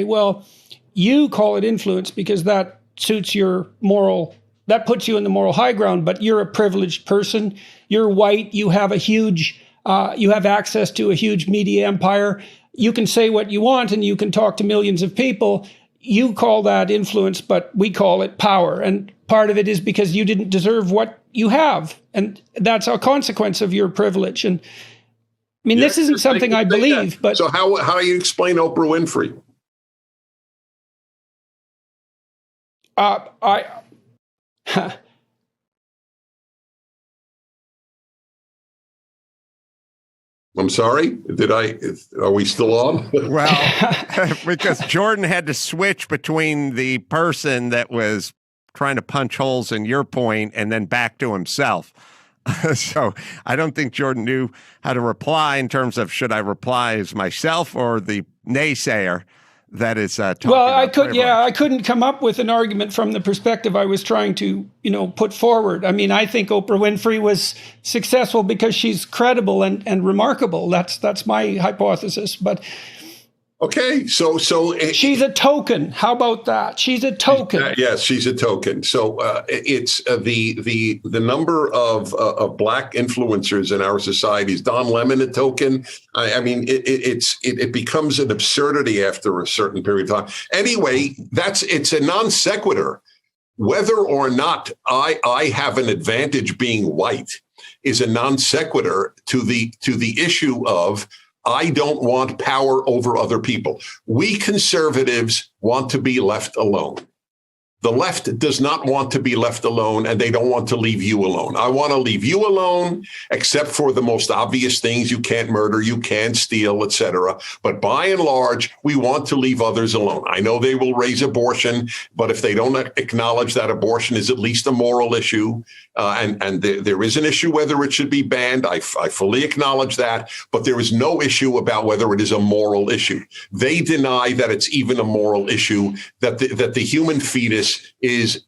well, you call it influence because that suits your moral that puts you in the moral high ground, but you're a privileged person. You're white. You have you have access to a huge media empire. You can say what you want and you can talk to millions of people. You call that influence, but we call it power. And part of it is because you didn't deserve what you have. And that's a consequence of your privilege. And I mean, this isn't something I believe, but... So how do you explain Oprah Winfrey? I'm sorry. Are we still on? Well, because Jordan had to switch between the person that was trying to punch holes in your point and then back to himself. So I don't think Jordan knew how to reply in terms of should I reply as myself or the naysayer that is talking well, about I couldn't come up with an argument from the perspective I was trying to, put forward. I mean, I think Oprah Winfrey was successful because she's credible and remarkable. That's my hypothesis. But okay, so she's a token. How about that? She's a token. Yes, she's a token. So it's the number of black influencers in our society. Is Don Lemon a token? I mean, it becomes an absurdity after a certain period of time. Anyway, it's a non sequitur. Whether or not I have an advantage being white is a non sequitur to the issue of I don't want power over other people. We conservatives want to be left alone. The left does not want to be left alone, and they don't want to leave you alone. I want to leave you alone, except for the most obvious things. You can't murder, you can't steal, etc. But by and large, we want to leave others alone. I know they will raise abortion, but if they don't acknowledge that abortion is at least a moral issue, and there is an issue whether it should be banned, I fully acknowledge that, but there is no issue about whether it is a moral issue. They deny that it's even a moral issue, that the human fetus is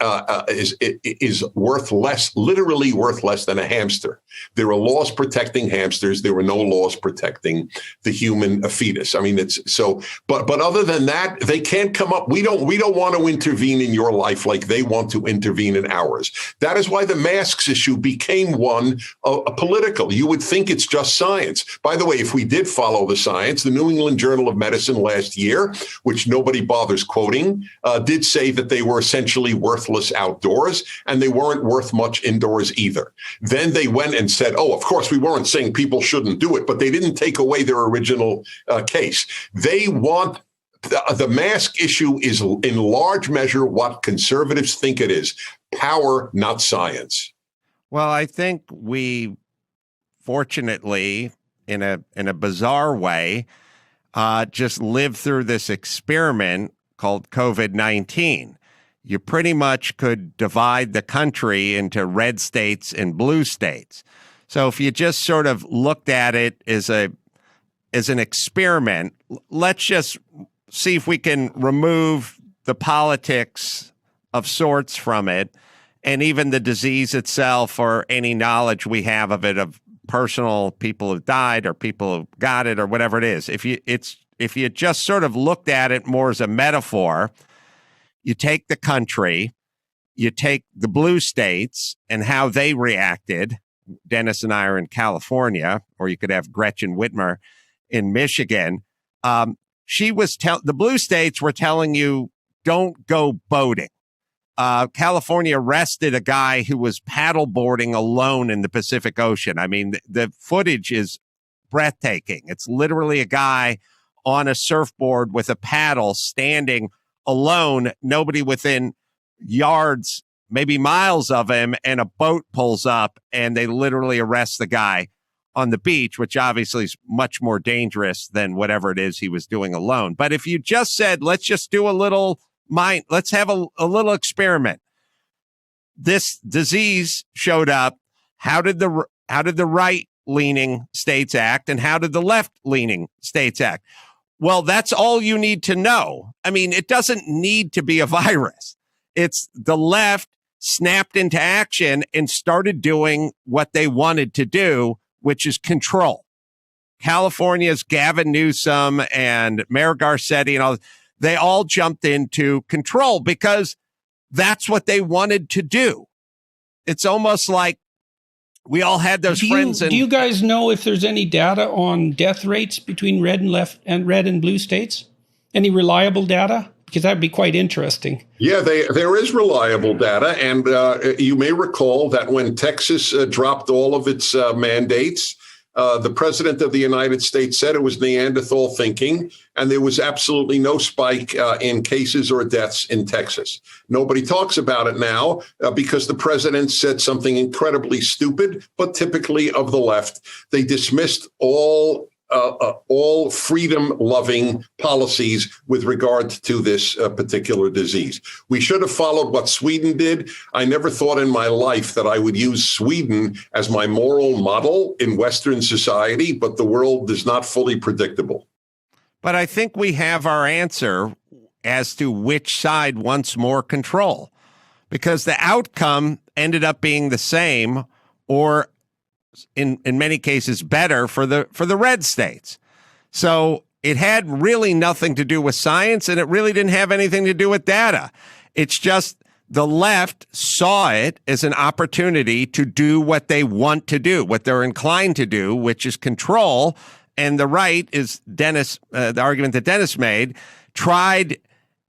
worth less, literally worth less than a hamster. There are laws protecting hamsters. There are no laws protecting the human fetus. I mean, it's so. But other than that, they can't come up. We don't want to intervene in your life like they want to intervene in ours. That is why the masks issue became one political. You would think it's just science. By the way, if we did follow the science, the New England Journal of Medicine last year, which nobody bothers quoting, did say that they were essentially worthless outdoors, and they weren't worth much indoors either. Then they went and said, oh, of course, we weren't saying people shouldn't do it, but they didn't take away their original case. They want the mask issue is in large measure what conservatives think it is: power, not science. Well, I think we, fortunately, in a bizarre way, just lived through this experiment called COVID-19. You pretty much could divide the country into red states and blue states. So if you just sort of looked at it as an experiment, let's just see if we can remove the politics of sorts from it, and even the disease itself or any knowledge we have of it, of personal people who died or people who got it or whatever it is. If you just sort of looked at it more as a metaphor, you take the country, you take the blue states and how they reacted. Dennis and I are in California, or you could have Gretchen Whitmer in Michigan. The blue states were telling you, don't go boating. California arrested a guy who was paddleboarding alone in the Pacific Ocean. I mean, the footage is breathtaking. It's literally a guy on a surfboard with a paddle standing alone, nobody within yards, maybe miles of him, and a boat pulls up and they literally arrest the guy on the beach, which obviously is much more dangerous than whatever it is he was doing alone. But if you just said, let's just do let's have a little experiment. This disease showed up. How did the right-leaning states act, and how did the left-leaning states act? Well, that's all you need to know. I mean, it doesn't need to be a virus. It's the left snapped into action and started doing what they wanted to do, which is control. California's Gavin Newsom and Mayor Garcetti and all, they all jumped into control because that's what they wanted to do. it's almost like we all had those friends. Do you guys know if there's any data on death rates between red and blue states? Any reliable data? Because that'd be quite interesting. Yeah, there is reliable data. And you may recall that when Texas dropped all of its mandates, the president of the United States said it was Neanderthal thinking, and there was absolutely no spike in cases or deaths in Texas. Nobody talks about it now because the president said something incredibly stupid, but typically of the left. They dismissed all freedom-loving policies with regard to this particular disease. We should have followed what Sweden did. I never thought in my life that I would use Sweden as my moral model in Western society, but the world is not fully predictable. But I think we have our answer as to which side wants more control, because the outcome ended up being the same, or in many cases better for the red states. So it had really nothing to do with science, and it really didn't have anything to do with data. It's just the left saw it as an opportunity to do what they want to do, what they're inclined to do, which is control. And the right is the argument that Dennis made, tried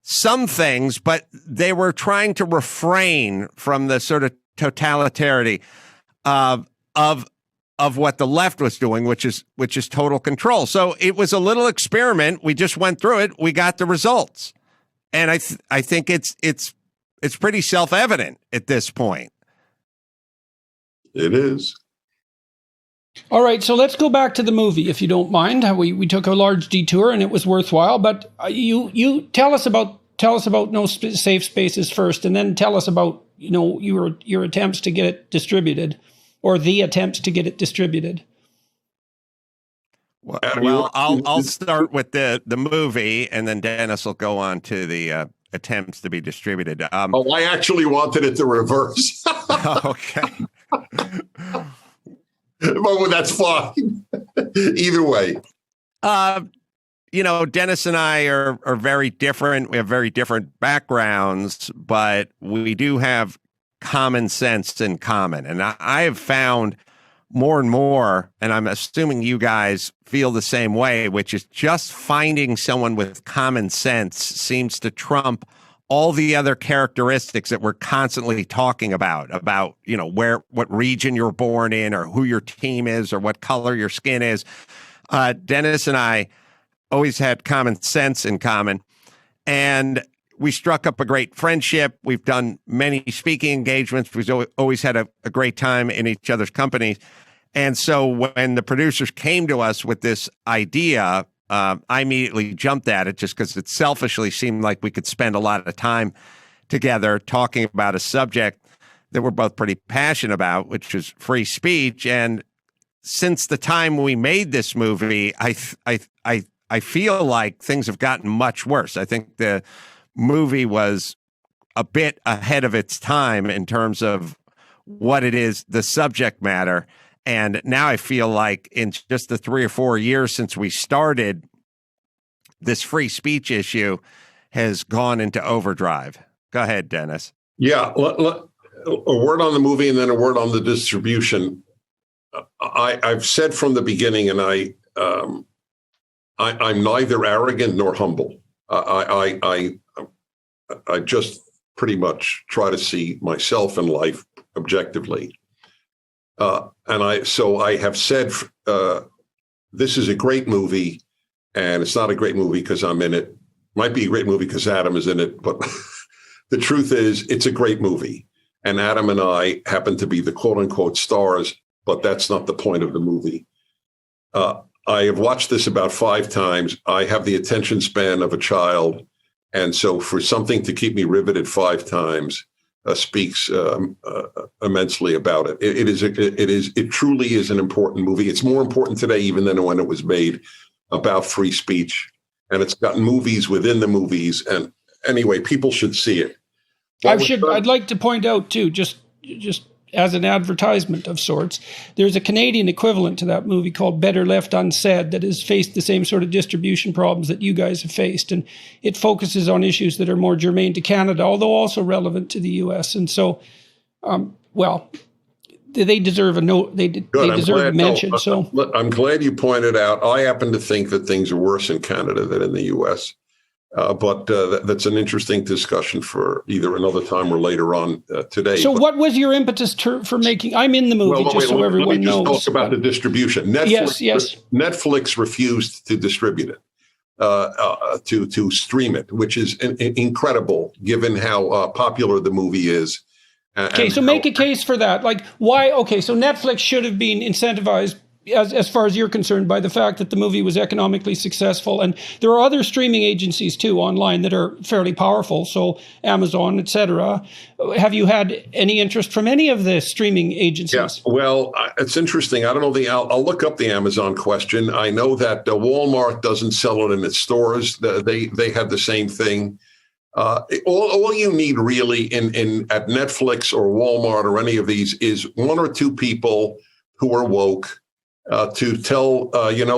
some things, but they were trying to refrain from the sort of totalitarity of what the left was doing, which is total control. So it was a little experiment. We just went through it. We got the results, and I think it's pretty self-evident at this point. It is. All right, so let's go back to the movie, if you don't mind. We took a large detour, and it was worthwhile. But you tell us about No Safe Spaces first, and then tell us about your attempts to get it distributed. Or the attempts to get it distributed. Well, I'll start with the movie, and then Dennis will go on to the attempts to be distributed. I actually wanted it the reverse. Okay. But that's fine. Either way. Dennis and I are very different. We have very different backgrounds, but we do have common sense in common. And I have found more and more, and I'm assuming you guys feel the same way, which is just finding someone with common sense seems to trump all the other characteristics that we're constantly talking about, what region you're born in, or who your team is, or what color your skin is. Dennis and I always had common sense in common. And we struck up a great friendship. We've done many speaking engagements. We've always had a great time in each other's companies. And so when the producers came to us with this idea, I immediately jumped at it just because it selfishly seemed like we could spend a lot of time together talking about a subject that we're both pretty passionate about, which is free speech. And since the time we made this movie, I feel like things have gotten much worse. I think the movie was a bit ahead of its time in terms of what it is, the subject matter. And now I feel like in just the 3 or 4 years since we started, this free speech issue has gone into overdrive. Go ahead, Dennis. Yeah, a word on the movie and then a word on the distribution. I've said from the beginning, and I'm neither arrogant nor humble. I just pretty much try to see myself in life objectively. And I have said, this is a great movie, and it's not a great movie because I'm in it. Might be a great movie because Adam is in it, but the truth is it's a great movie. And Adam and I happen to be the quote unquote stars, but that's not the point of the movie. I have watched this about 5 times. I have the attention span of a child. And so for something to keep me riveted 5 times speaks immensely about it. It truly is an important movie. It's more important today even than when it was made, about free speech. And it's got movies within the movies. And anyway, people should see it. I'd like to point out too, just as an advertisement of sorts, there's a Canadian equivalent to that movie called Better Left Unsaid that has faced the same sort of distribution problems that you guys have faced. And it focuses on issues that are more germane to Canada, although also relevant to the US. And so well, they deserve a note. They deserve a mention. So I'm glad you pointed out. I happen to think that things are worse in Canada than in the U.S. But that's an interesting discussion for either another time or later on today. So what was your impetus for making? I'm in the movie, so everyone let me just knows. talk about the distribution. Netflix, yes. Netflix refused to distribute it, to stream it, which is incredible given how popular the movie is. Okay, so make a case for that. Like, why? Okay, so Netflix should have been incentivized, as far as you're concerned, by the fact that the movie was economically successful. And there are other streaming agencies, too, online that are fairly powerful, so Amazon, etc. Have you had any interest from any of the streaming agencies? Yeah, well, it's interesting. I don't know. I'll look up the Amazon question. I know that Walmart doesn't sell it in its stores. They have the same thing. All you need really at Netflix or Walmart or any of these is one or two people who are woke to tell,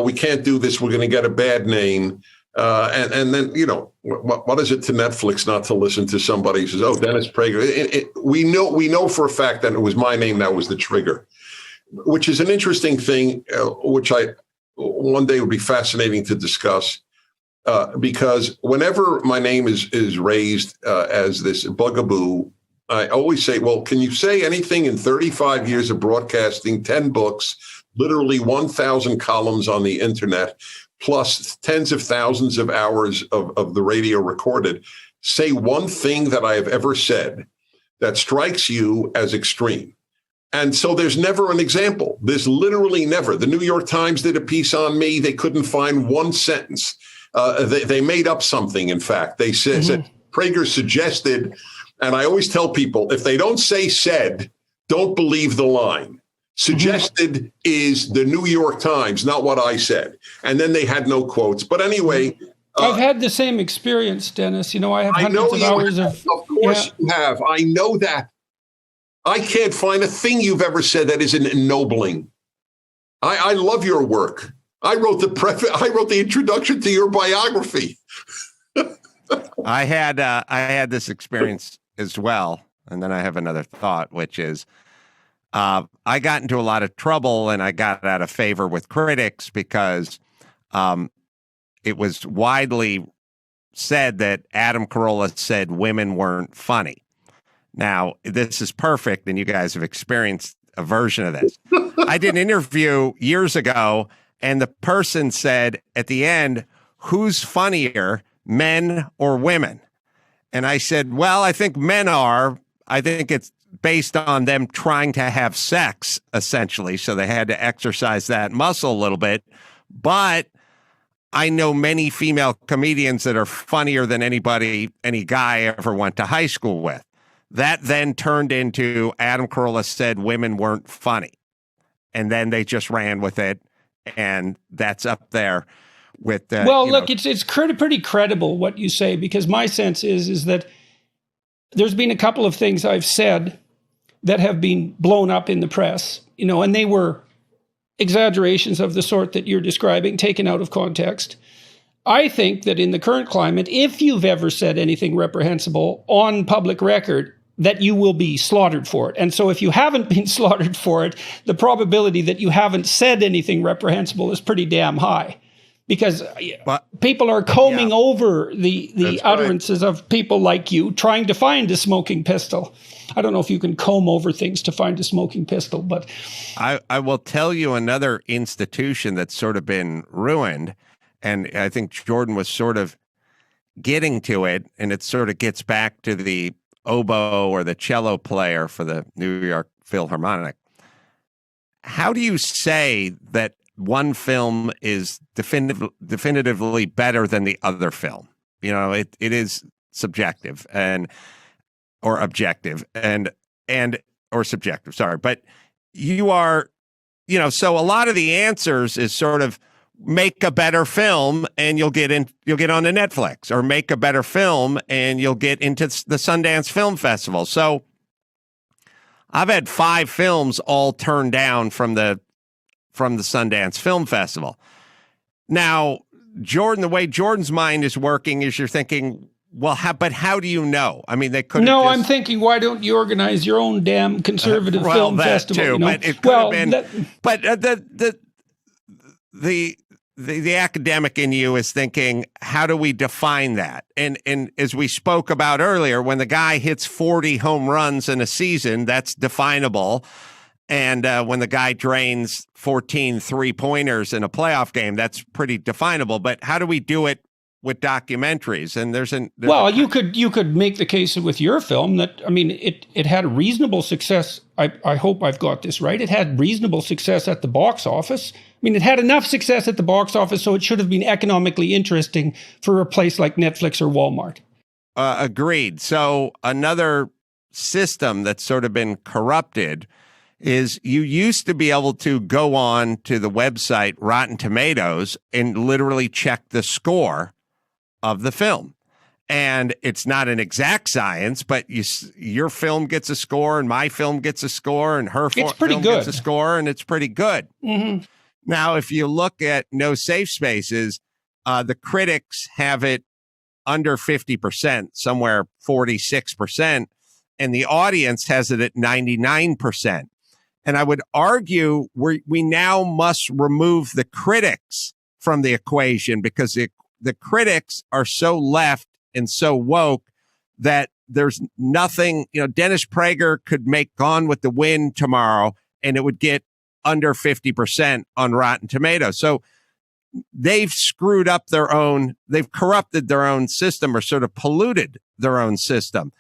we can't do this. We're going to get a bad name. And then, what is it to Netflix not to listen to somebody who says, oh, Dennis Prager. We know for a fact that it was my name that was the trigger, which is an interesting thing, which one day would be fascinating to discuss. Because whenever my name is raised as this bugaboo, I always say, well, can you say anything in 35 years of broadcasting, 10 books, literally 1,000 columns on the internet, plus tens of thousands of hours of the radio recorded? Say one thing that I have ever said that strikes you as extreme. And so there's never an example. There's literally never. The New York Times did a piece on me. They couldn't find one sentence. They made up something, in fact. They said Prager suggested, and I always tell people, if they don't say said, don't believe the line. Suggested is the New York Times, not what I said. And then they had no quotes. But anyway. I've had the same experience, Dennis. I have hundreds of hours of. Of course you have. I know that. I can't find a thing you've ever said that isn't ennobling. I love your work. I wrote the introduction to your biography. I had this experience as well, and then I have another thought, which is I got into a lot of trouble and I got out of favor with critics because it was widely said that Adam Carolla said women weren't funny. Now, this is perfect, and you guys have experienced a version of this. I did an interview years ago. And the person said at the end, who's funnier, men or women? And I said, well, I think men are. I think it's based on them trying to have sex, essentially. So they had to exercise that muscle a little bit. But I know many female comedians that are funnier than any guy ever went to high school with. That then turned into Adam Carolla said women weren't funny. And then they just ran with it. And that's up there with it's pretty credible what you say, because my sense is that there's been a couple of things I've said that have been blown up in the press, and they were exaggerations of the sort that you're describing, taken out of context. I think that in the current climate, if you've ever said anything reprehensible on public record, that you will be slaughtered for it. And so if you haven't been slaughtered for it, the probability that you haven't said anything reprehensible is pretty damn high, because people are combing over the utterances of people like you, trying to find a smoking pistol. I don't know if you can comb over things to find a smoking pistol, but I will tell you another institution that's sort of been ruined, and I think Jordan was sort of getting to it, and it sort of gets back to the oboe or the cello player for the New York Philharmonic. How do you say that one film is definitively better than the other film? It is subjective or objective or subjective. Sorry, but you are, so a lot of the answers is sort of make a better film and you'll get onto Netflix, or make a better film and you'll get into the Sundance Film Festival. So I've had 5 films all turned down from the Sundance Film Festival. Now, Jordan, the way Jordan's mind is working is you're thinking, Well, but how do you know? I mean, they could. No, I'm thinking, why don't you organize your own damn conservative film festival? Too, you know? But it could have been. But the academic in you is thinking, how do we define that? And as we spoke about earlier, when the guy hits 40 home runs in a season, that's definable. And when the guy drains 14 three-pointers in a playoff game, that's pretty definable. But how do we do it with documentaries? And you could make the case with your film that, I mean, it had reasonable success. I hope I've got this right. It had reasonable success at the box office. I mean, it had enough success at the box office, so it should have been economically interesting for a place like Netflix or Walmart. Agreed. So another system that's sort of been corrupted is you used to be able to go on to the website Rotten Tomatoes and literally check the score of the film. And it's not an exact science, but your film gets a score and my film gets a score and her film gets a score, and it's pretty good. Mm-hmm. Now, if you look at No Safe Spaces, the critics have it under 50%, somewhere 46%, and the audience has it at 99%. And I would argue we now must remove the critics from the equation, because the critics are so left and so woke that there's nothing, Dennis Prager could make Gone with the Wind tomorrow and it would get under 50% on Rotten Tomatoes. So they've screwed up they've corrupted their own system, or sort of polluted their own system.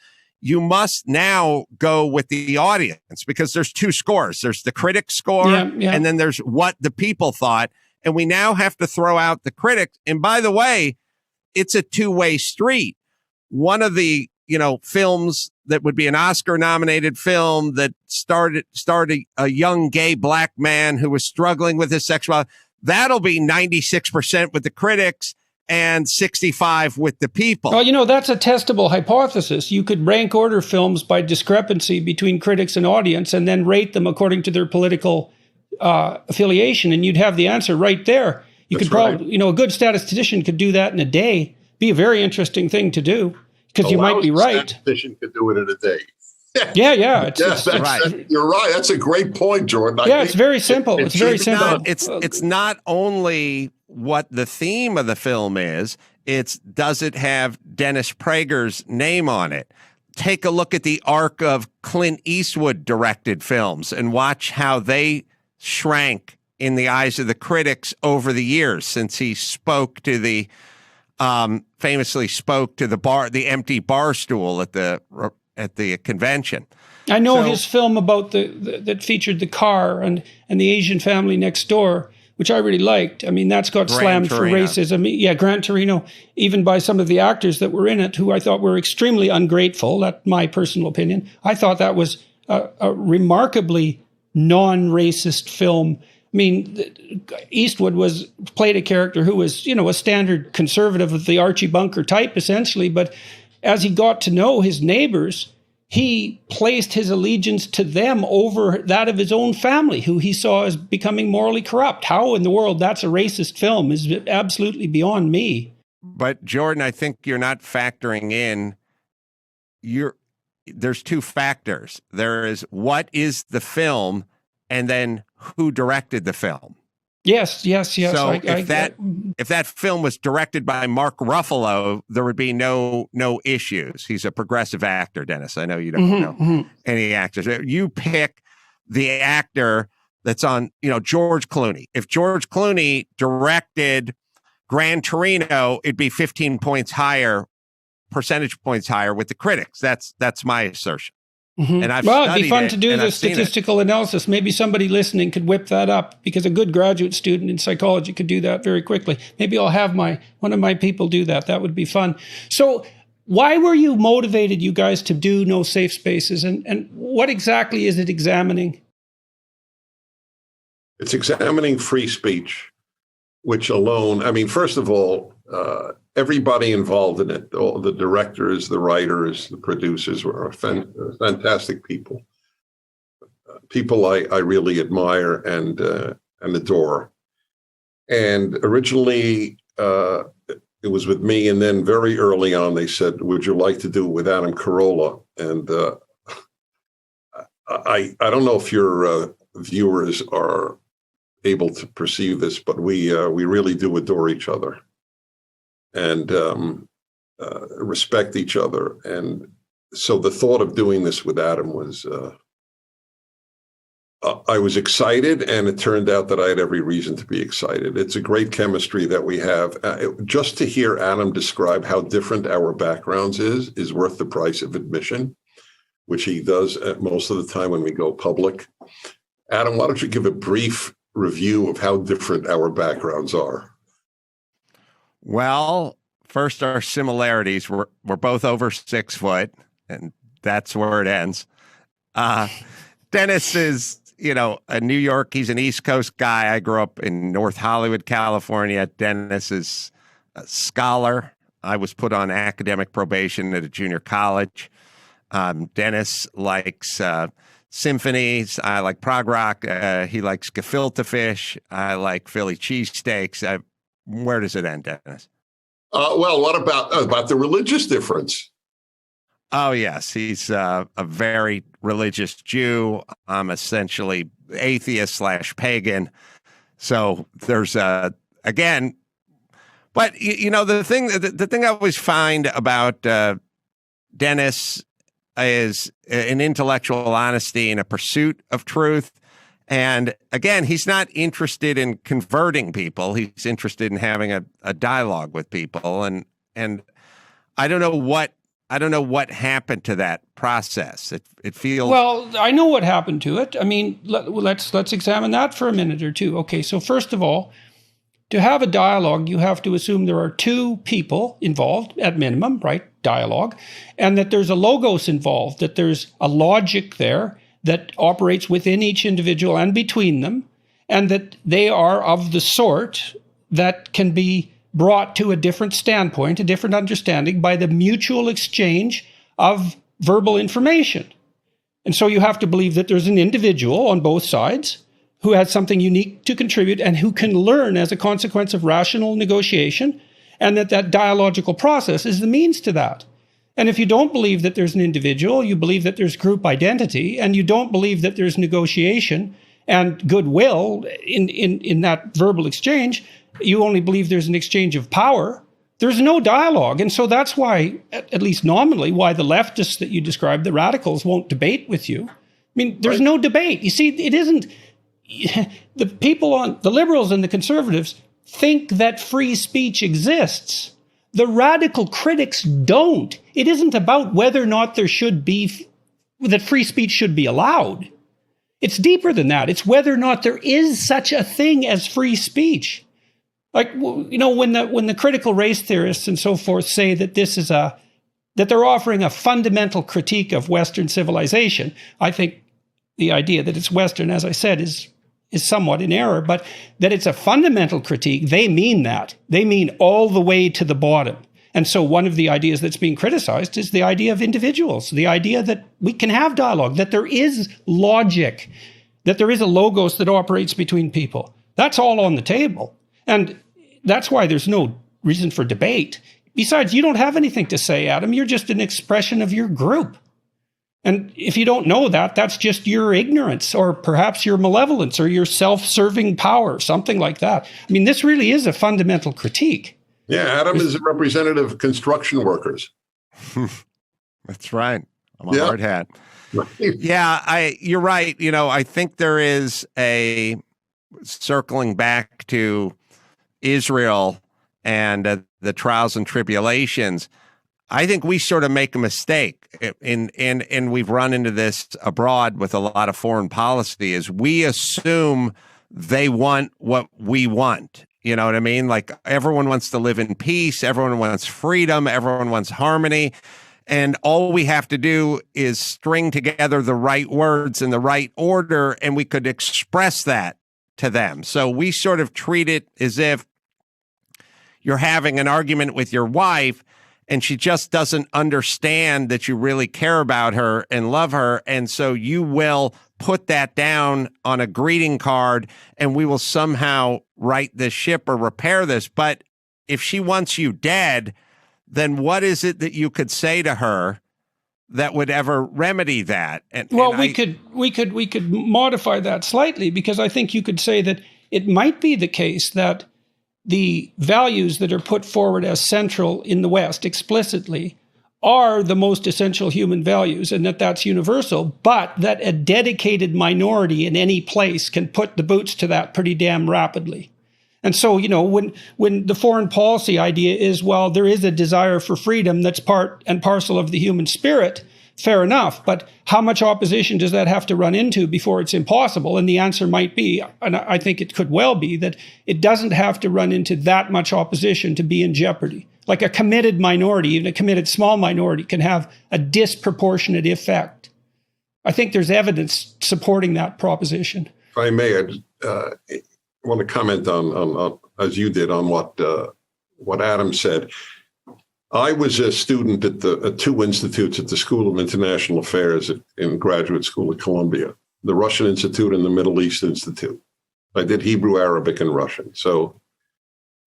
You must now go with the audience, because there's two scores. There's the critic score, and then there's what the people thought. And we now have to throw out the critics. And by the way, it's a two-way street. One of the, films that would be an Oscar-nominated film that started a young gay black man who was struggling with his sexuality, that'll be 96% with the critics and 65 with the people. Well, that's a testable hypothesis. You could rank order films by discrepancy between critics and audience, and then rate them according to their political affiliation, and you'd have the answer right there. You could probably, a good statistician could do that in a day. Be a very interesting thing to do, because you might be right. Statistician could do it in a day. Yeah. You're right. That's a great point, Jordan. It's very simple. It's very simple. It's not only what the theme of the film is, it's does it have Dennis Prager's name on it? Take a look at the arc of Clint Eastwood directed films and watch how they shrank in the eyes of the critics over the years, since he famously spoke to the empty bar stool at the convention. I know his film about that featured the car and the Asian family next door, which I really liked. I mean, that's got slammed for racism. Yeah, Gran Torino, even by some of the actors that were in it, who I thought were extremely ungrateful. That's my personal opinion. I thought that was a remarkably non-racist film. I mean, Eastwood played a character who was, a standard conservative of the Archie Bunker type, essentially. But as he got to know his neighbors, he placed his allegiance to them over that of his own family, who he saw as becoming morally corrupt. How in the world that's a racist film is absolutely beyond me. But Jordan, I think you're not factoring in there's two factors. There is what is the film, and then who directed the film. Yes. So if that film was directed by Mark Ruffalo, there would be no issues. He's a progressive actor, Dennis. I know you don't know any actors. You pick the actor that's on, George Clooney. If George Clooney directed Gran Torino, it'd be 15 points higher, percentage points higher with the critics. That's my assertion. Mm-hmm. And it'd be fun to do the statistical analysis. Maybe somebody listening could whip that up, because a good graduate student in psychology could do that very quickly. Maybe I'll have one of my people do that. That would be fun. So why were you motivated, you guys, to do No Safe Spaces, and what exactly is it examining? It's examining free speech, which alone, first of all, everybody involved in it, all the directors, the writers, the producers were fantastic people. People I really admire and adore. And originally, it was with me. And then very early on, they said, would you like to do it with Adam Carolla? And I don't know if your viewers are able to perceive this, but we really do adore each other and respect each other. And so the thought of doing this with Adam was, I was excited, and it turned out that I had every reason to be excited. It's a great chemistry that we have. Just to hear Adam describe how different our backgrounds is worth the price of admission, which he does most of the time when we go public. Adam, why don't you give a brief review of how different our backgrounds are? Well, first, our similarities. We're both over 6 foot, and that's where it ends. Dennis is, in New York. He's an East Coast guy. I grew up in North Hollywood, California. Dennis is a scholar. I was put on academic probation at a junior college. Dennis likes symphonies. I like prog rock. He likes gefilte fish. I like Philly cheesesteaks. Where does it end, Dennis? Well, what about the religious difference? Oh, yes. He's a very religious Jew. I'm essentially atheist / pagan. So there's again, but the thing I always find about Dennis is an intellectual honesty and a pursuit of truth. And again, he's not interested in converting people. He's interested in having a dialogue with people. And I don't know what happened to that process. It feels... Well, I know what happened to it. I mean, let's examine that for a minute or two. Okay, so first of all, to have a dialogue, you have to assume there are 2 people involved at minimum, right? Dialogue, and that there's a logos involved, that there's a logic there that operates within each individual and between them, and that they are of the sort that can be brought to a different standpoint, a different understanding by the mutual exchange of verbal information. And so you have to believe that there's an individual on both sides who has something unique to contribute and who can learn as a consequence of rational negotiation, and that dialogical process is the means to that. And if you don't believe that there's an individual, you believe that there's group identity, and you don't believe that there's negotiation and goodwill in that verbal exchange, you only believe there's an exchange of power, there's no dialogue. And so that's why, at least nominally, why the leftists that you described, the radicals, won't debate with you. I mean, there's no debate. You see, it isn't... The people the liberals and the conservatives think that free speech exists. The radical critics don't. It isn't about whether or not that free speech should be allowed. It's deeper than that. It's whether or not there is such a thing as free speech. Like, when the critical race theorists and so forth say that that they're offering a fundamental critique of Western civilization, I think the idea that it's Western, as I said, is somewhat in error, but that it's a fundamental critique, they mean that. They mean all the way to the bottom. And so one of the ideas that's being criticized is the idea of individuals, the idea that we can have dialogue, that there is logic, that there is a logos that operates between people. That's all on the table. And that's why there's no reason for debate. Besides, you don't have anything to say, Adam. You're just an expression of your group. And if you don't know that, that's just your ignorance, or perhaps your malevolence, or your self-serving power, something like that. I mean, this really is a fundamental critique. Yeah, Adam is a representative of construction workers. That's right. I'm a hard hat. Yeah, you're right. I think there is circling back to Israel and the trials and tribulations. I think we sort of make a mistake, and we've run into this abroad with a lot of foreign policy, is we assume they want what we want. You know what I mean? Like, everyone wants to live in peace. Everyone wants freedom. Everyone wants harmony. And all we have to do is string together the right words in the right order, and we could express that to them. So we sort of treat it as if you're having an argument with your wife, and she just doesn't understand that you really care about her and love her. And so you will put that down on a greeting card, and we will somehow right this ship or repair this. But if she wants you dead, then what is it that you could say to her that would ever remedy that? Well, we could modify that slightly, because I think you could say that it might be the case that the values that are put forward as central in the West explicitly are the most essential human values, and that that's universal, but that a dedicated minority in any place can put the boots to that pretty damn rapidly. And so, when the foreign policy idea is, well, there is a desire for freedom that's part and parcel of the human spirit, fair enough, but how much opposition does that have to run into before it's impossible? And the answer might be, and I think it could well be, that it doesn't have to run into that much opposition to be in jeopardy. Like a committed minority, even a committed small minority, can have a disproportionate effect. I think there's evidence supporting that proposition. If I may, I want to comment on as you did, on what Adam said. I was a student at two institutes at the School of International Affairs in graduate school at Columbia, the Russian Institute and the Middle East Institute. I did Hebrew, Arabic, and Russian. So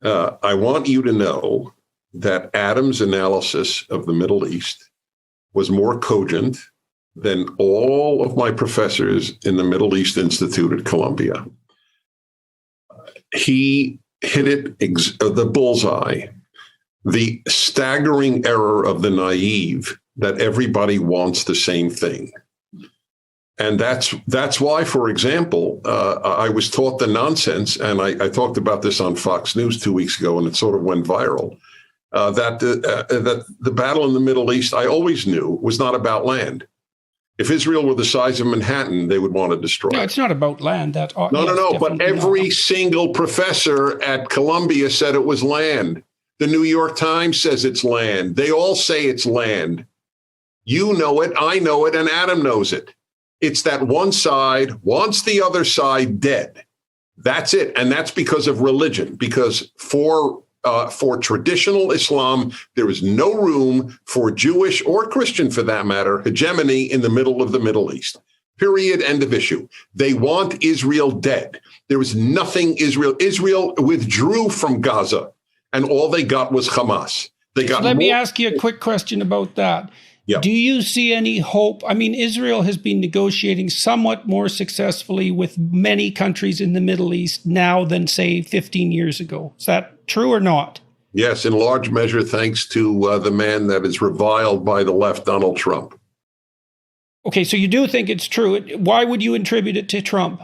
I want you to know that Adam's analysis of the Middle East was more cogent than all of my professors in the Middle East Institute at Columbia. He hit it the bullseye. The staggering error of the naive that everybody wants the same thing. And that's why, for example, I was taught the nonsense, and I talked about this on Fox News 2 weeks ago, and it sort of went viral, that the battle in the Middle East, I always knew, was not about land. If Israel were the size of Manhattan, they would want to destroy it. No, it's not about land. No. But every single professor at Columbia said it was land. The New York Times says it's land. They all say it's land. You know it, I know it, and Adam knows it. It's that one side wants the other side dead. That's it. And that's because of religion, because for traditional Islam, there is no room for Jewish or Christian, for that matter, hegemony in the middle of the Middle East. Period. End of issue. They want Israel dead. There was nothing Israel. Israel withdrew from Gaza, and all they got was Hamas. Let me ask you a quick question about that. Yeah. Do you see any hope? I mean, Israel has been negotiating somewhat more successfully with many countries in the Middle East now than, say, 15 years ago. Is that true or not? Yes, in large measure, thanks to the man that is reviled by the left, Donald Trump. Okay, so you do think it's true. Why would you attribute it to Trump?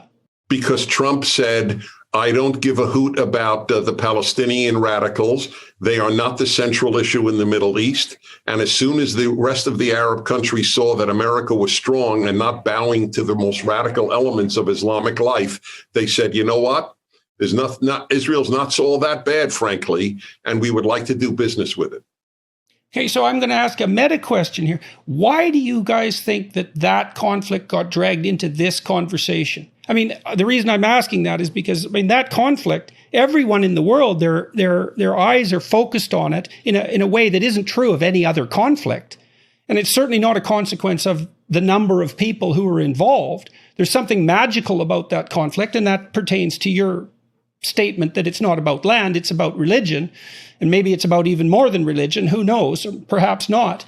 Because Trump said, I don't give a hoot about the Palestinian radicals. They are not the central issue in the Middle East. And as soon as the rest of the Arab countries saw that America was strong and not bowing to the most radical elements of Islamic life, they said, you know what? Israel's not all that bad, frankly, and we would like to do business with it. Okay, so I'm going to ask a meta question here. Why do you guys think that conflict got dragged into this conversation? I mean, the reason I'm asking that is because, that conflict, everyone in the world, their eyes are focused on it in a way that isn't true of any other conflict. And it's certainly not a consequence of the number of people who are involved. There's something magical about that conflict, and that pertains to your statement that it's not about land, it's about religion. And maybe it's about even more than religion, who knows, or perhaps not.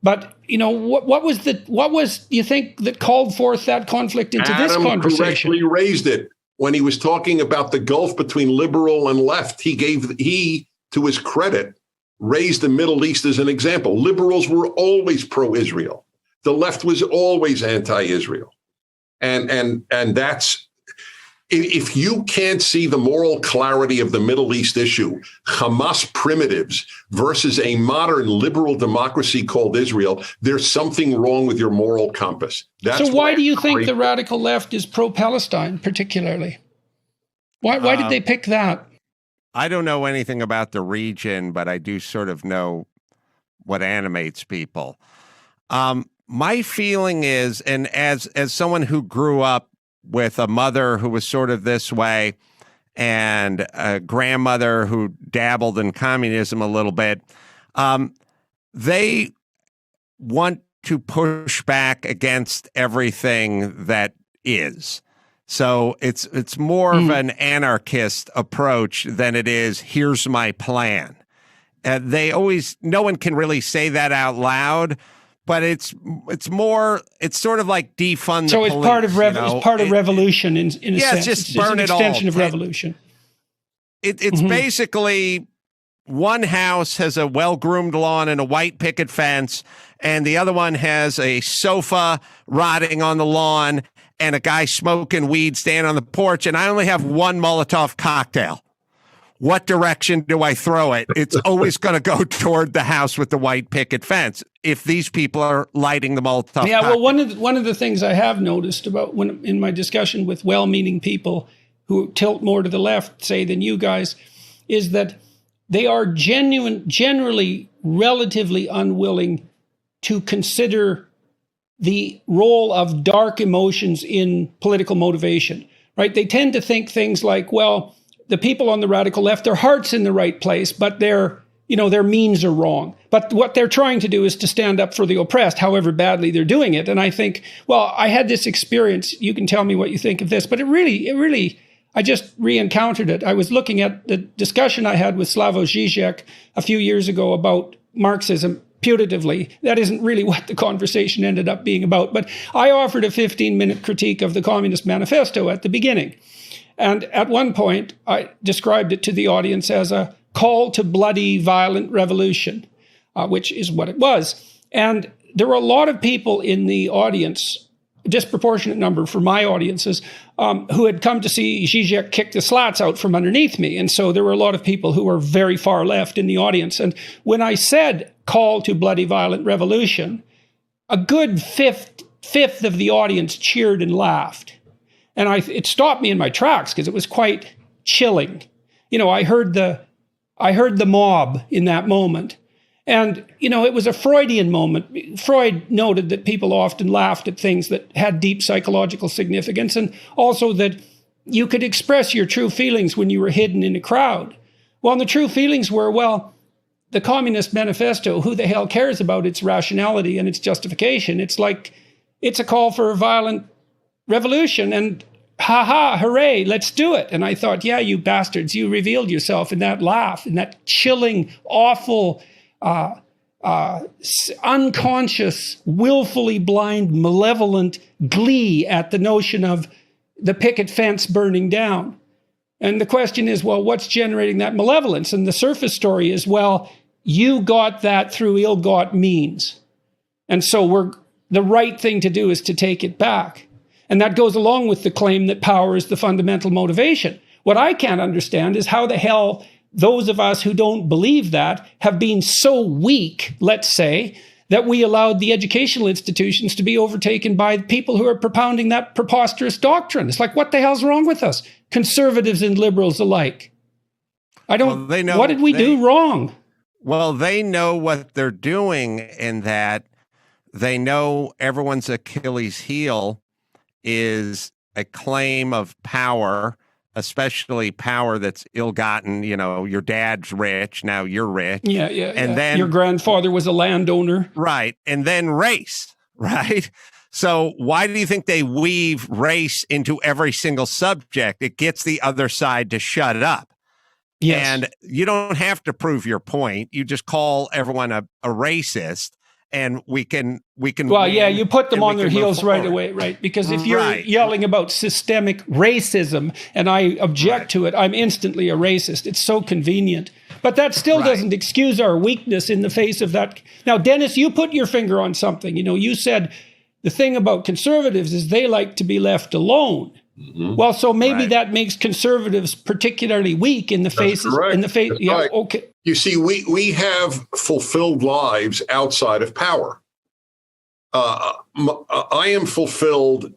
But, what was you think that called forth that conflict into this conversation? Adam correctly raised it when he was talking about the gulf between liberal and left. He, to his credit, raised the Middle East as an example. Liberals were always pro-Israel. The left was always anti-Israel. And that's, if you can't see the moral clarity of the Middle East issue, Hamas primitives versus a modern liberal democracy called Israel, there's something wrong with your moral compass. So why do you think the radical left is pro-Palestine particularly? Why did they pick that? I don't know anything about the region, but I do sort of know what animates people. My feeling is, and as someone who grew up with a mother who was sort of this way and a grandmother who dabbled in communism a little bit, they want to push back against everything that is. So it's more of an anarchist approach than it is, here's my plan. No one can really say that out loud, but it's sort of like defund the police. So it's part of revolution in a sense. Just burn it all. It's an extension of revolution. It's basically one house has a well-groomed lawn and a white picket fence, and the other one has a sofa rotting on the lawn and a guy smoking weed standing on the porch, and I only have one Molotov cocktail. What direction do I throw it? It's always going to go toward the house with the white picket fence if these people are lighting the Molotov cocktail. Well, one of the things I have noticed about in my discussion with well-meaning people who tilt more to the left, say, than you guys, is that they are generally relatively unwilling to consider the role of dark emotions in political motivation, right? They tend to think things like, well, the people on the radical left, their heart's in the right place, but their means are wrong. But what they're trying to do is to stand up for the oppressed, however badly they're doing it. And I think, well, I had this experience. You can tell me what you think of this, but it really, I just re-encountered it. I was looking at the discussion I had with Slavoj Žižek a few years ago about Marxism. Putatively, that isn't really what the conversation ended up being about. But I offered a 15-minute critique of the Communist Manifesto at the beginning. And at one point, I described it to the audience as a call to bloody, violent revolution, which is what it was. And there were a lot of people in the audience, a disproportionate number for my audiences, who had come to see Žižek kick the slats out from underneath me. And so there were a lot of people who were very far left in the audience. And when I said call to bloody, violent revolution, a good fifth of the audience cheered and laughed. And it stopped me in my tracks because it was quite chilling. I heard the mob in that moment. And, it was a Freudian moment. Freud noted that people often laughed at things that had deep psychological significance, and also that you could express your true feelings when you were hidden in a crowd. Well, and the true feelings were, well, the Communist Manifesto, who the hell cares about its rationality and its justification? It's like, it's a call for a violent revolution, and hooray, let's do it. And I thought, yeah, you bastards, you revealed yourself in that laugh, in that chilling, awful, unconscious, willfully blind, malevolent glee at the notion of the picket fence burning down. And the question is, well, what's generating that malevolence? And the surface story is, well, you got that through ill-got means. And so the right thing to do is to take it back. And that goes along with the claim that power is the fundamental motivation. What I can't understand is how the hell those of us who don't believe that have been so weak, let's say, that we allowed the educational institutions to be overtaken by people who are propounding that preposterous doctrine. It's like, what the hell's wrong with us? Conservatives and liberals alike. What did we do wrong? Well, they know what they're doing in that they know everyone's Achilles heel is a claim of power, especially power that's ill-gotten. Your dad's rich, now you're rich. Yeah. And then your grandfather was a landowner. Right. And then race, right? So why do you think they weave race into every single subject? It gets the other side to shut it up. Yes. And you don't have to prove your point. You just call everyone a racist. And we can. Well, yeah, you put them on their heels right away, right? Because if you're yelling about systemic racism and I object to it, I'm instantly a racist. It's so convenient. But that still doesn't excuse our weakness in the face of that. Now, Dennis, you put your finger on something. You said the thing about conservatives is they like to be left alone. Mm-hmm. Well, so maybe that makes conservatives particularly weak in the face. Yeah, right. Okay. You see, we have fulfilled lives outside of power. I am fulfilled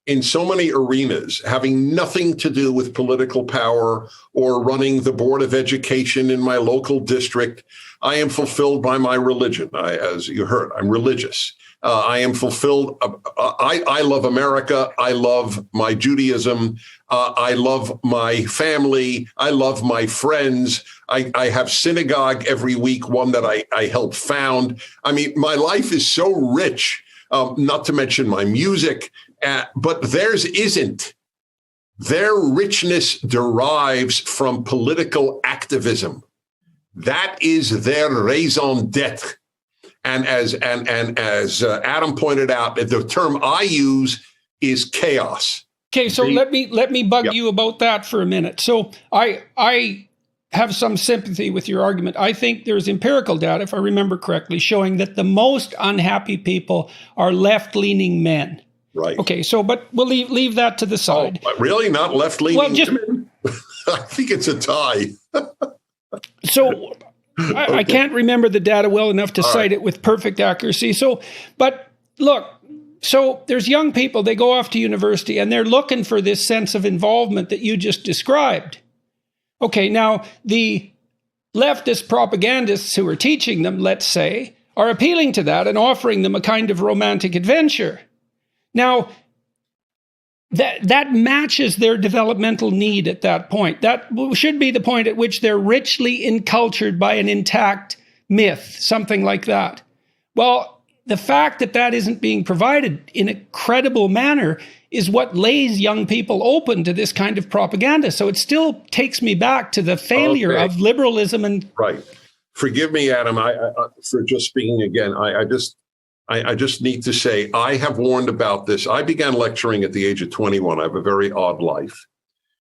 in so many arenas, having nothing to do with political power or running the Board of Education in my local district. I am fulfilled by my religion. As you heard, I'm religious. I am fulfilled. I love America. I love my Judaism. I love my family. I love my friends. I have synagogue every week, one that I helped found. I mean, my life is so rich, not to mention my music, but theirs isn't. Their richness derives from political activism. That is their raison d'etre. And as Adam pointed out, the term I use is chaos. Okay, so let me bug you about that for a minute. So I have some sympathy with your argument. I think there's empirical data, if I remember correctly, showing that the most unhappy people are left-leaning men. Right. Okay, so but we'll leave that to the side. Oh, really? Not left-leaning women? I think it's a tie. So I can't remember the data well enough to cite it with perfect accuracy. So, but look, so there's young people, they go off to university and they're looking for this sense of involvement that you just described. Okay, now the leftist propagandists who are teaching them, let's say, are appealing to that and offering them a kind of romantic adventure. Now, that matches their developmental need at that point. That should be the point at which they're richly encultured by an intact myth, something like that. Well, the fact that that isn't being provided in a credible manner is what lays young people open to this kind of propaganda. So it still takes me back to the failure of liberalism and... Right. Forgive me, Adam, for just speaking again. I just need to say, I have warned about this. I began lecturing at the age of 21. I have a very odd life.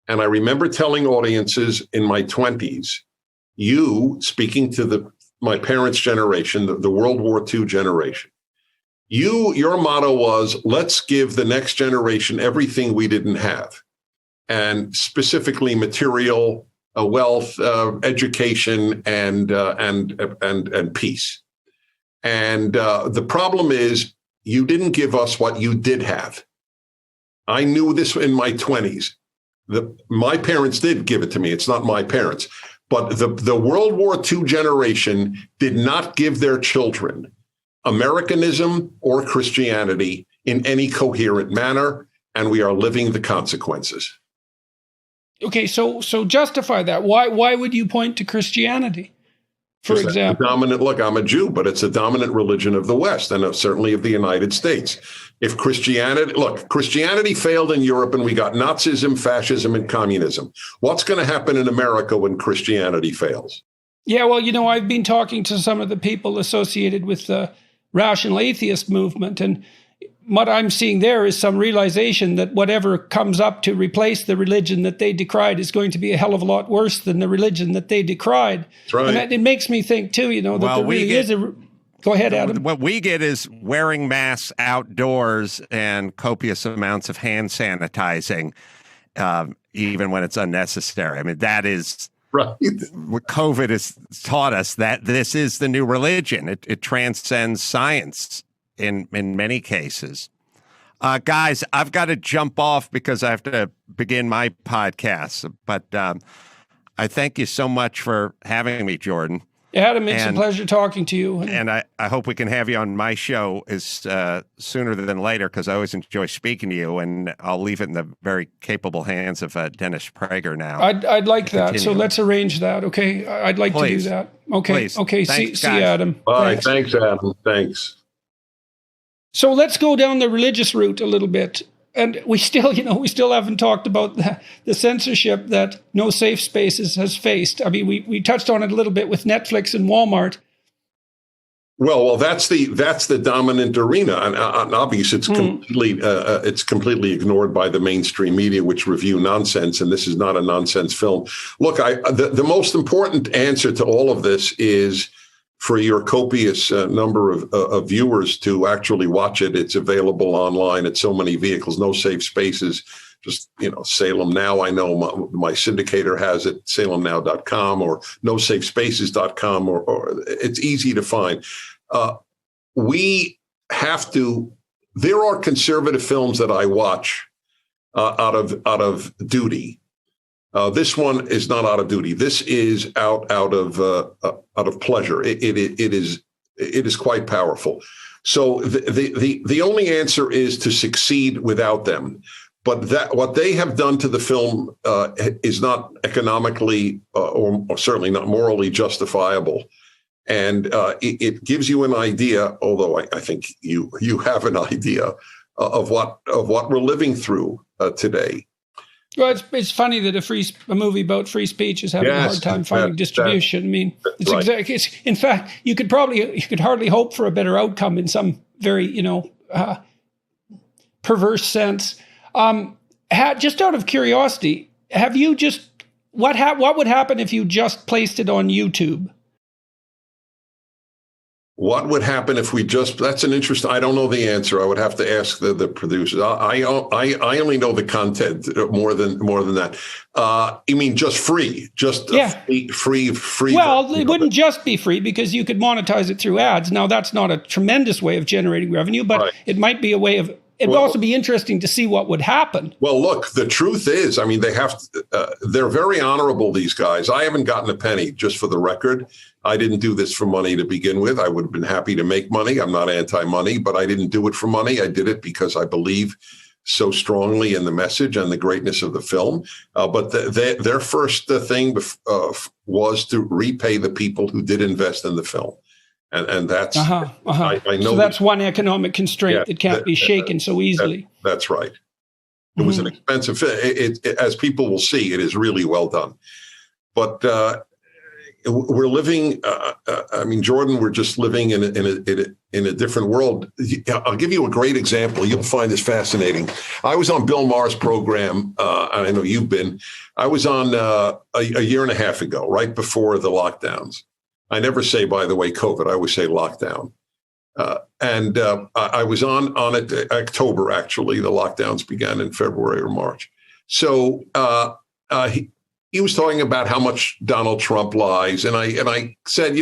And I remember telling audiences in my 20s, you, speaking to my parents' generation, the World War II generation, your motto was, let's give the next generation everything we didn't have. And specifically material, wealth, education, and peace. And the problem is you didn't give us what you did have. I knew this in my 20s. My parents did give it to me. It's not my parents. But the World War II generation did not give their children Americanism or Christianity in any coherent manner, and we are living the consequences. Okay, so justify that. Why would you point to Christianity? For example, look, I'm a Jew, but it's a dominant religion of the West and certainly of the United States. If Christianity failed in Europe and we got Nazism, fascism, and communism, what's going to happen in America when Christianity fails? Yeah, well, I've been talking to some of the people associated with the rational atheist movement, and what I'm seeing there is some realization that whatever comes up to replace the religion that they decried is going to be a hell of a lot worse than the religion that they decried. That's right. And it makes me think, too, that there really is a... Go ahead, Adam. What we get is wearing masks outdoors and copious amounts of hand sanitizing, even when it's unnecessary. I mean, that is... Right. What COVID has taught us, that this is the new religion. It transcends science. In many cases. Guys, I've got to jump off because I have to begin my podcast. But I thank you so much for having me, Jordan. Adam, it's a pleasure talking to you. And I hope we can have you on my show sooner than later, because I always enjoy speaking to you. And I'll leave it in the very capable hands of Dennis Prager now. I'd like that. So let's arrange that, okay? I'd like to do that. Okay. Please. Okay. Thanks, see you, Adam. Bye. Thanks, Adam. Thanks. So let's go down the religious route a little bit. And we still haven't talked about the censorship that No Safe Spaces has faced. I mean, we touched on it a little bit with Netflix and Walmart. Well, that's the dominant arena, and obviously it's completely ignored by the mainstream media, which review nonsense, and this is not a nonsense film. Look, the most important answer to all of this is for your copious number of viewers to actually watch it. It's available online at so many vehicles. No Safe Spaces. Just, Salem Now. I know my syndicator has it, salemnow.com or nosafespaces.com, or it's easy to find. There are conservative films that I watch out of duty. This one is not out of duty. This is out of pleasure. It is quite powerful. So the only answer is to succeed without them. But what they have done to the film is not economically or certainly not morally justifiable. And it gives you an idea, although I think you have an idea of what we're living through today. Well, it's funny that a movie about free speech is having a hard time finding distribution. I mean, it's right. exactly. In fact, you could hardly hope for a better outcome in some very perverse sense. Just out of curiosity, what would happen if you just placed it on YouTube? What would happen if we that's an interesting, I don't know the answer. I would have to ask the producers. I only know the content more than that. You mean just free? Free. Well, it wouldn't just be free because you could monetize it through ads. Now, that's not a tremendous way of generating revenue, but It might be a way of, it would also be interesting to see what would happen. Well, look, the truth is, I mean, they're very honorable, these guys. I haven't gotten a penny, just for the record. I didn't do this for money to begin with. I would have been happy to make money. I'm not anti-money, but I didn't do it for money. I did it because I believe so strongly in the message and the greatness of the film. But their first thing was to repay the people who did invest in the film. And that's, I know. So that's one economic constraint that can't be shaken so easily. That's right. It was an expensive film. As people will see, it is really well done. But we're living, Jordan, we're just living in a different world. I'll give you a great example. You'll find this fascinating. I was on Bill Maher's program, and I know you've been. I was on a year and a half ago, right before the lockdowns. I never say, by the way, COVID. I always say lockdown. And I was on it October, actually. The lockdowns began in February or March. So he was talking about how much Donald Trump lies. And I said,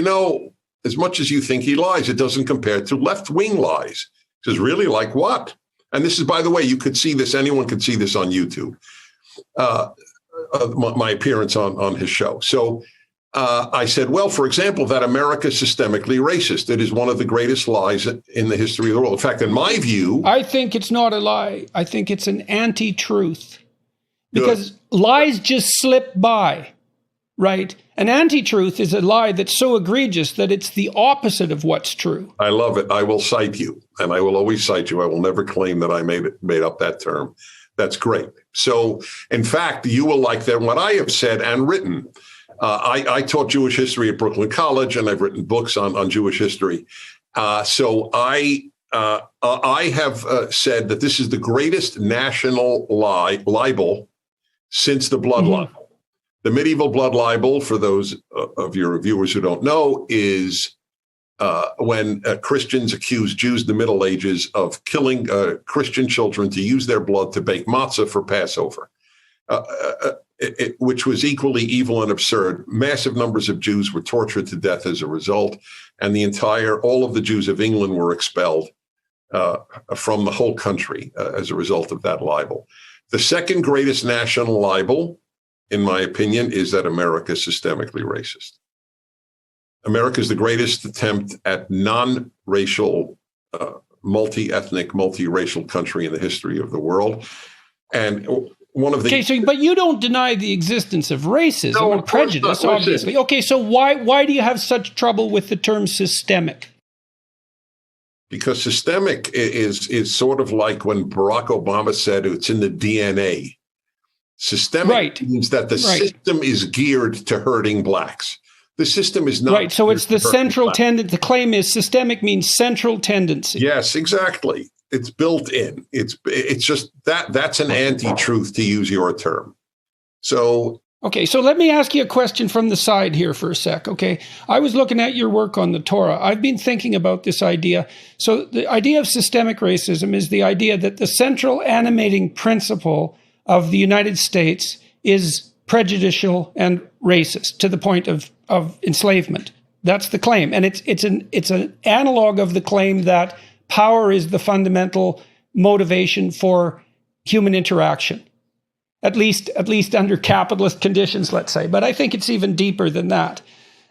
as much as you think he lies, it doesn't compare to left-wing lies. He says, really? Like what? And this is, by the way, you could see this. Anyone could see this on YouTube, my appearance on his show. So I said, well, for example, that America is systemically racist. It is one of the greatest lies in the history of the world. In fact, in my view, I think it's not a lie. I think it's an anti-truth. Because lies just slip by, right? An anti-truth is a lie that's so egregious that it's the opposite of what's true. I love it. I will cite you, and I will always cite you. I will never claim that I made up that term. That's great. So, in fact, you will like that. What I have said and written. I taught Jewish history at Brooklyn College, and I've written books on Jewish history. So I have said that this is the greatest national libel since the blood libel. The medieval blood libel, for those of your viewers who don't know, is when Christians accused Jews in the Middle Ages of killing Christian children to use their blood to bake matzah for Passover. Which was equally evil and absurd. Massive numbers of Jews were tortured to death as a result, and all of the Jews of England were expelled from the whole country as a result of that libel. The second greatest national libel, in my opinion, is that America is systemically racist. America is the greatest attempt at non-racial, multi-ethnic, multi-racial country in the history of the world. And one of the but you don't deny the existence of racism or prejudice, obviously. Okay, so why do you have such trouble with the term systemic? Because systemic is sort of like when Barack Obama said it's in the DNA. Systemic means that the system is geared to hurting blacks. The system is not. Right, so it's the central tendency. The claim is systemic means central tendency. Yes, exactly. It's built in. It's just that's an anti-truth, to use your term. So okay, so let me ask you a question from the side here for a sec. Okay, I was looking at your work on the Torah. I've been thinking about this idea. So the idea of systemic racism is the idea that the central animating principle of the United States is prejudicial and racist to the point of enslavement. That's the claim, and it's an analog of the claim that power is the fundamental motivation for human interaction, at least under capitalist conditions, let's say. But I think it's even deeper than that.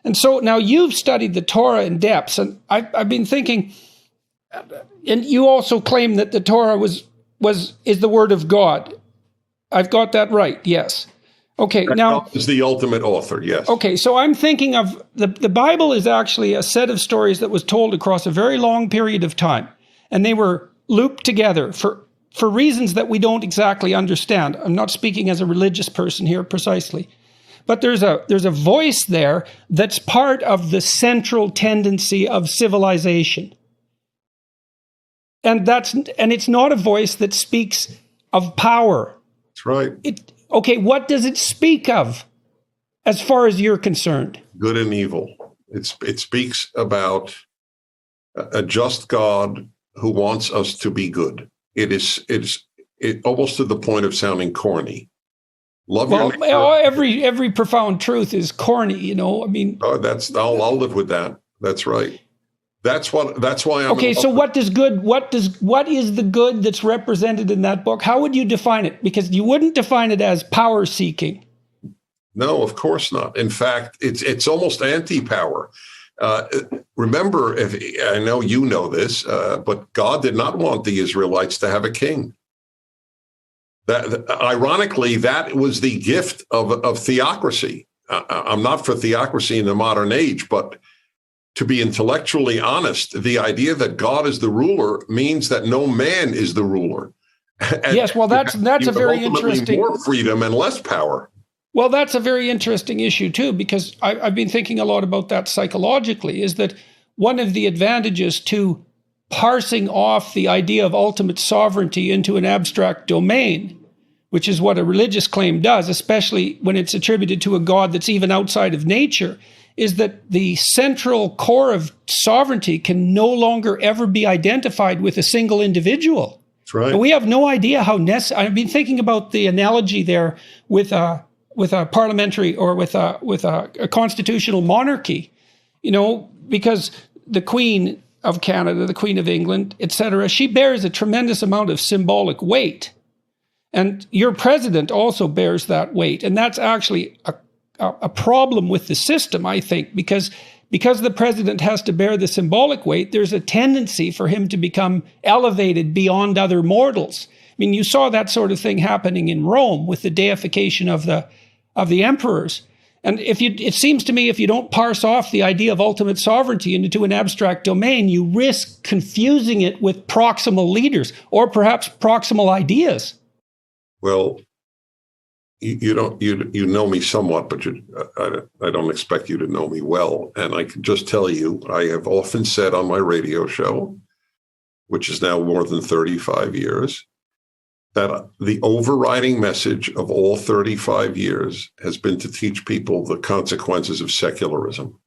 And so now you've studied the Torah in depth, and I've been thinking, and you also claim that the Torah is the word of God. I've got that right, yes. Okay, now is the ultimate author, yes. Okay, so I'm thinking of the Bible is actually a set of stories that was told across a very long period of time, and they were looped together for for reasons that we don't exactly understand. I'm not speaking as a religious person here precisely. But there's a voice there that's part of the central tendency of civilization. And it's not a voice that speaks of power. That's right. Okay, what does it speak of as far as you're concerned? Good and evil. It speaks about a just God who wants us to be good. It's almost to the point of sounding corny. Love your neighbor. Every profound truth is corny, I mean. Oh, I'll live with that. That's right. That's why I'm okay. So what is the good that's represented in that book? How would you define it? Because you wouldn't define it as power seeking. No, of course not. In fact, it's almost anti-power. Remember, I know you know this, but God did not want the Israelites to have a king. Ironically, that was the gift of theocracy. I'm not for theocracy in the modern age, but to be intellectually honest, the idea that God is the ruler means that no man is the ruler. And yes, well, that's a very interesting. More freedom and less power. Well, that's a very interesting issue too, because I've been thinking a lot about that psychologically. Is that one of the advantages to parsing off the idea of ultimate sovereignty into an abstract domain, which is what a religious claim does, especially when it's attributed to a God that's even outside of nature, is that the central core of sovereignty can no longer ever be identified with a single individual. That's right. And we have no idea how necessary. I've been thinking about the analogy there with a parliamentary or with a constitutional monarchy, because the Queen of Canada, the Queen of England, etc., she bears a tremendous amount of symbolic weight. And your president also bears that weight. And that's actually a problem with the system, I think, because the president has to bear the symbolic weight, there's a tendency for him to become elevated beyond other mortals. I mean, you saw that sort of thing happening in Rome with the deification of the emperors. And it seems to me, if you don't parse off the idea of ultimate sovereignty into an abstract domain, you risk confusing it with proximal leaders or perhaps proximal ideas. Well, you know me somewhat, but I don't expect you to know me well. And I can just tell you, I have often said on my radio show, which is now more than 35 years, that the overriding message of all 35 years has been to teach people the consequences of secularism,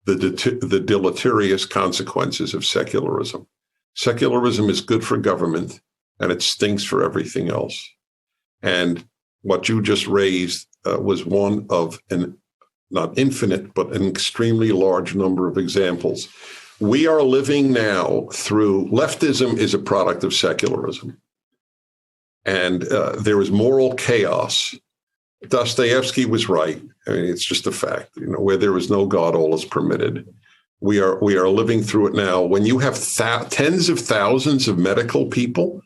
the deleterious consequences of secularism. Secularism is good for government, and it stinks for everything else. And what you just raised was one of not infinite, but an extremely large number of examples. We are living now through leftism is a product of secularism. And there is moral chaos. Dostoevsky was right. I mean, it's just a fact. Where there is no God, all is permitted. We are living through it now. When you have tens of thousands of medical people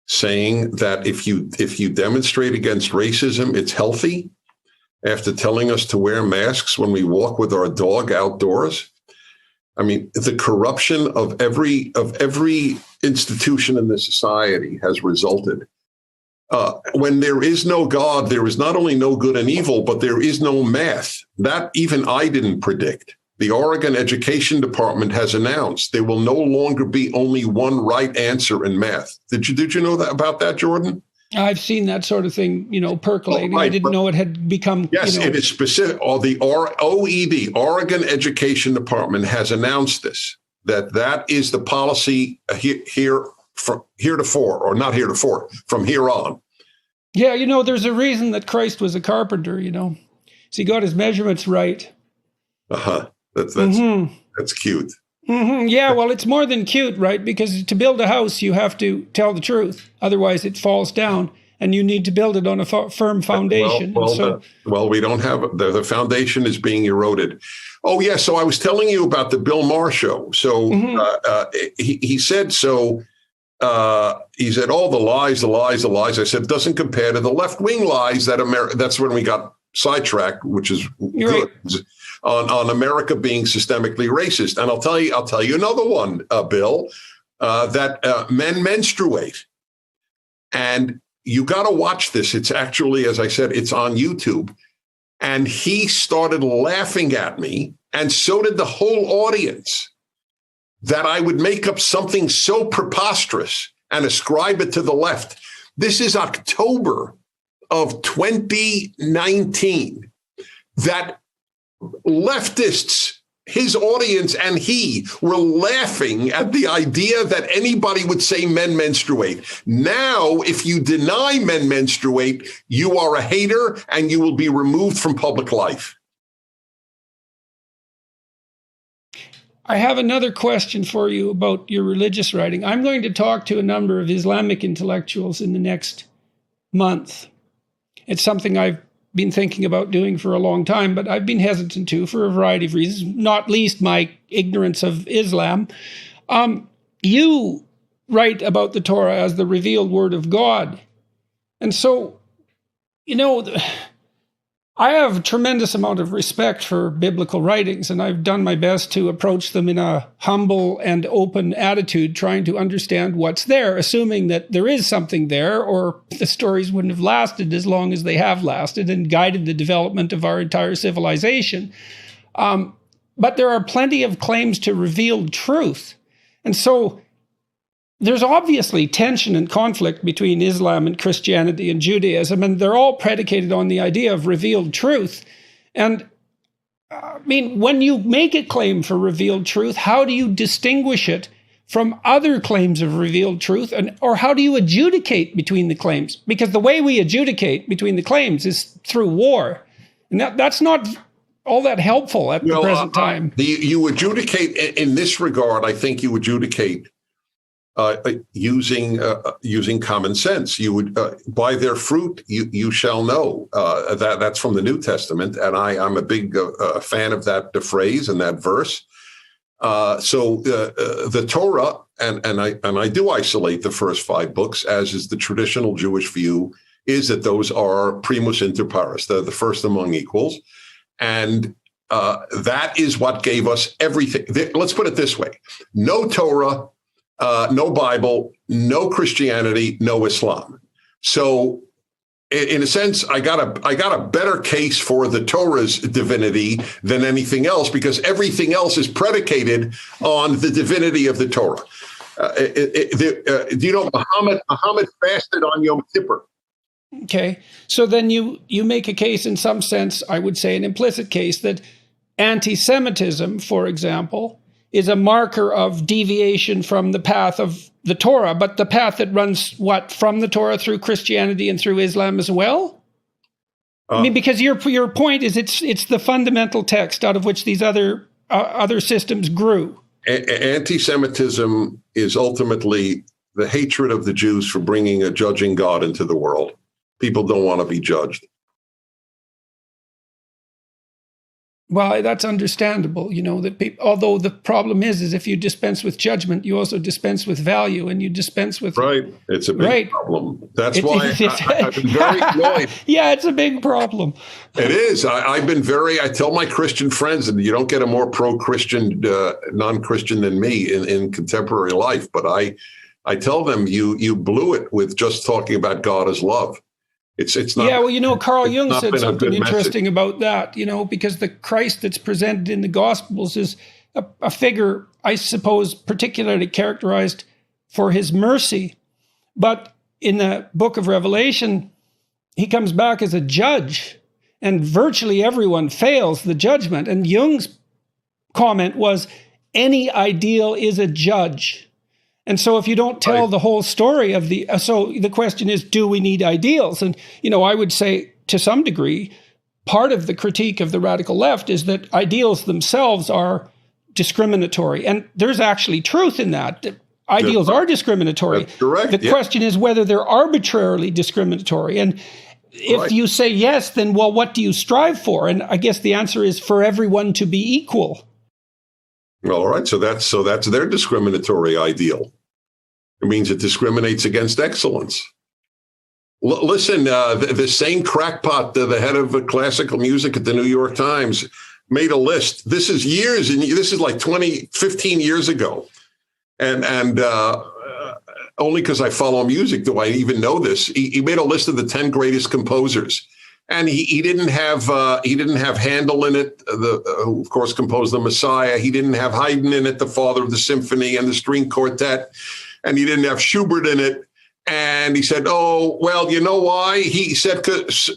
saying that if you demonstrate against racism, it's healthy, after telling us to wear masks when we walk with our dog outdoors. I mean, the corruption of every institution in this society has resulted. When there is no God, there is not only no good and evil, but there is no math. That even I didn't predict. The Oregon Education Department has announced there will no longer be only one right answer in math. Did you know that about that, Jordan? I've seen that sort of thing, percolating. Right, I didn't know it had become. Yes, it is specific. The OED, Oregon Education Department, has announced this. That is the policy here from heretofore, or not heretofore, from here on. Yeah, there's a reason that Christ was a carpenter. So he got his measurements right. That's cute. Mm-hmm. Yeah, well, it's more than cute, right? Because to build a house, you have to tell the truth. Otherwise, it falls down, and you need to build it on a firm foundation. We don't have the foundation is being eroded. Oh, yeah. So I was telling you about the Bill Maher show. So he said so. He said, "Oh, the lies." I said, "It doesn't compare to the left-wing lies that that's when we got sidetracked, which is good." Right. On America being systemically racist. And I'll tell you another one, Bill, that men menstruate. And you got to watch this. It's actually, as I said, it's on YouTube. And he started laughing at me, and so did the whole audience, that I would make up something so preposterous and ascribe it to the left. This is October of 2019, that leftists, his audience and he, were laughing at the idea that anybody would say men menstruate. Now, if you deny men menstruate, you are a hater and you will be removed from public life. I have another question for you about your religious writing. I'm going to talk to a number of Islamic intellectuals in the next month. It's something I've been thinking about doing for a long time, but I've been hesitant to for a variety of reasons, not least my ignorance of Islam. You write about the Torah as the revealed word of God. And so, I have a tremendous amount of respect for biblical writings, and I've done my best to approach them in a humble and open attitude, trying to understand what's there, assuming that there is something there, or the stories wouldn't have lasted as long as they have lasted and guided the development of our entire civilization. But there are plenty of claims to revealed truth. And so there's obviously tension and conflict between Islam and Christianity and Judaism, and they're all predicated on the idea of revealed truth. And when you make a claim for revealed truth, how do you distinguish it from other claims of revealed truth, or how do you adjudicate between the claims? Because the way we adjudicate between the claims is through war, and that's not all that helpful at the present time. You adjudicate in this regard. I think you adjudicate using common sense. You would by their fruit you shall know. That's from the New Testament, and I'm a big fan of that phrase and that verse. So the Torah, and I do isolate the first 5 books, as is the traditional Jewish view, is that those are primus inter pares, the first among equals, and that is what gave us everything. Let's put it this way: no Torah, no Bible, no Christianity, no Islam. So in a sense, I got a better case for the Torah's divinity than anything else, because everything else is predicated on the divinity of the Torah. Do you know Muhammad fasted on Yom Kippur? Okay. So then you make a case, in some sense, I would say an implicit case, that anti-Semitism, for example, is a marker of deviation from the path of the Torah, but the path that runs from the Torah through Christianity and through Islam as well? Because your point is it's the fundamental text out of which these other systems grew. Anti-Semitism is ultimately the hatred of the Jews for bringing a judging God into the world. People don't want to be judged. Well, that's understandable, that people, although the problem is if you dispense with judgment, you also dispense with value, and you dispense with... Right. It's a big problem. That's why I've been very annoyed. Yeah, it's a big problem. It is. I've been I tell my Christian friends, and you don't get a more pro-Christian, non-Christian than me in contemporary life, but I tell them you blew it with just talking about God as love. It's not. Yeah, well, Carl Jung said something interesting about that, because the Christ that's presented in the Gospels is a figure, I suppose, particularly characterized for his mercy. But in the book of Revelation, he comes back as a judge, and virtually everyone fails the judgment. And Jung's comment was, any ideal is a judge. And so if you don't tell the whole story of so the question is, do we need ideals? And, I would say to some degree, part of the critique of the radical left is that ideals themselves are discriminatory. And there's actually truth in that. Ideals are discriminatory. That's correct. The question is whether they're arbitrarily discriminatory. And if you say yes, then, well, what do you strive for? And I guess the answer is for everyone to be equal. All right. So that's their discriminatory ideal. It means it discriminates against excellence. Listen, the same crackpot, the head of classical music at the New York Times, made a list. This is years, and this is like 15 years ago. And only because I follow music do I even know this. He made a list of the 10 greatest composers, and he didn't have Handel in it, who of course composed the Messiah. He didn't have Haydn in it, the father of the symphony and the string quartet, and he didn't have Schubert in it. And he said, "Oh, well, you know why?" He said,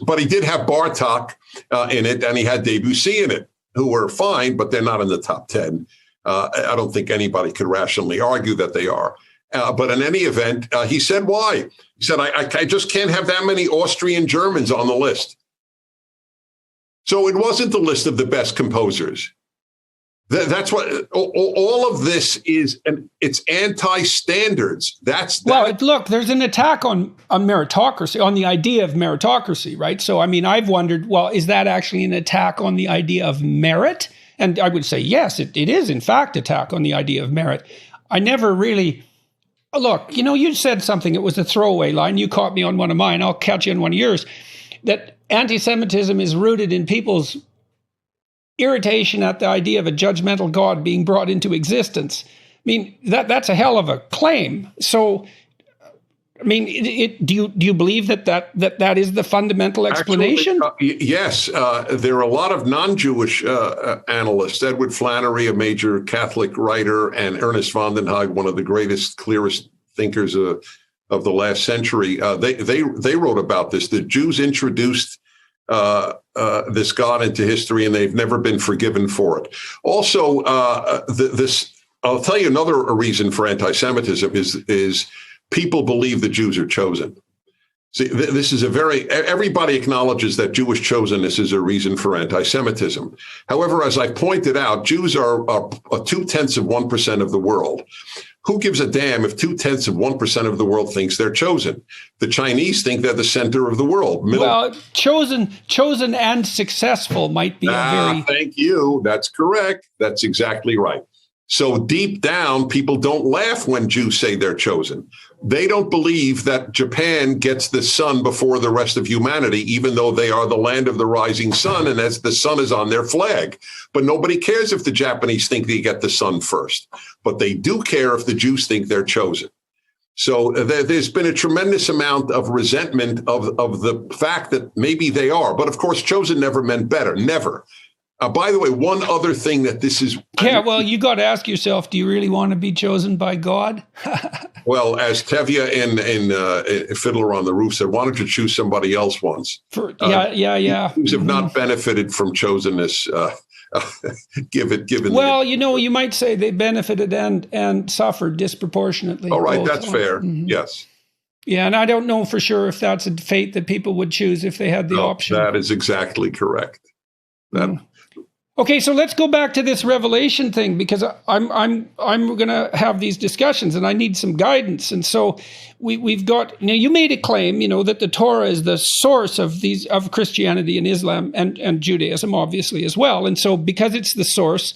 but he did have Bartok in it, and he had Debussy in it, who were fine, but they're not in the top 10. I don't think anybody could rationally argue that they are. But in any event, he said why. He said, I just can't have that many Austrian Germans on the list. So it wasn't the list of the best composers. That's what all of this is, and it's anti-standards. Look, there's an attack on meritocracy, on the idea of meritocracy, right? So, I mean, I've wondered, well, is that actually an attack on the idea of merit? And I would say, yes, it is, in fact, attack on the idea of merit. I never really, look, you said something, it was a throwaway line. You caught me on one of mine. I'll catch you on one of yours, that anti-Semitism is rooted in people's irritation at the idea of a judgmental God being brought into existence. I mean, that's a hell of a claim. So, I mean, do you believe that is the fundamental explanation? Actually, yes. There are a lot of non-Jewish analysts. Edward Flannery, a major Catholic writer, and Ernest von den Haag, one of the greatest, clearest thinkers of the last century. They wrote about this. The Jews introduced this God into history, and they've never been forgiven for it. Also, I'll tell you another reason for anti-Semitism is people believe the Jews are chosen. See, this is everybody acknowledges that Jewish chosenness is a reason for anti-Semitism. However, as I pointed out, Jews are 0.2% of the world. Who gives a damn if 0.2% of the world thinks they're chosen? The Chinese think they're the center of the world. Well, chosen and successful might be a very... Thank you. That's correct. That's exactly right. So deep down, people don't laugh when Jews say they're chosen. They don't believe that Japan gets the sun before the rest of humanity, even though they are the land of the rising sun, and as the sun is on their flag. But nobody cares if the Japanese think they get the sun first. But they do care if the Jews think they're chosen. So there's been a tremendous amount of resentment of the fact that maybe they are. But of course, chosen never meant better. Never. By the way, one other thing that this is... Yeah, well, you got to ask yourself, do you really want to be chosen by God? Well, as Tevye in Fiddler on the Roof said, why don't you choose somebody else once? Yeah. Jews have not benefited from chosenness, given... Well, you might say they benefited and suffered disproportionately. All right, that's fair, yes. Yeah, and I don't know for sure if that's a fate that people would choose if they had the option. That is exactly correct. Okay, so let's go back to this Revelation thing, because I'm going to have these discussions and I need some guidance. And so we've got, you made a claim, that the Torah is the source of Christianity and Islam and Judaism, obviously, as well. And so because it's the source,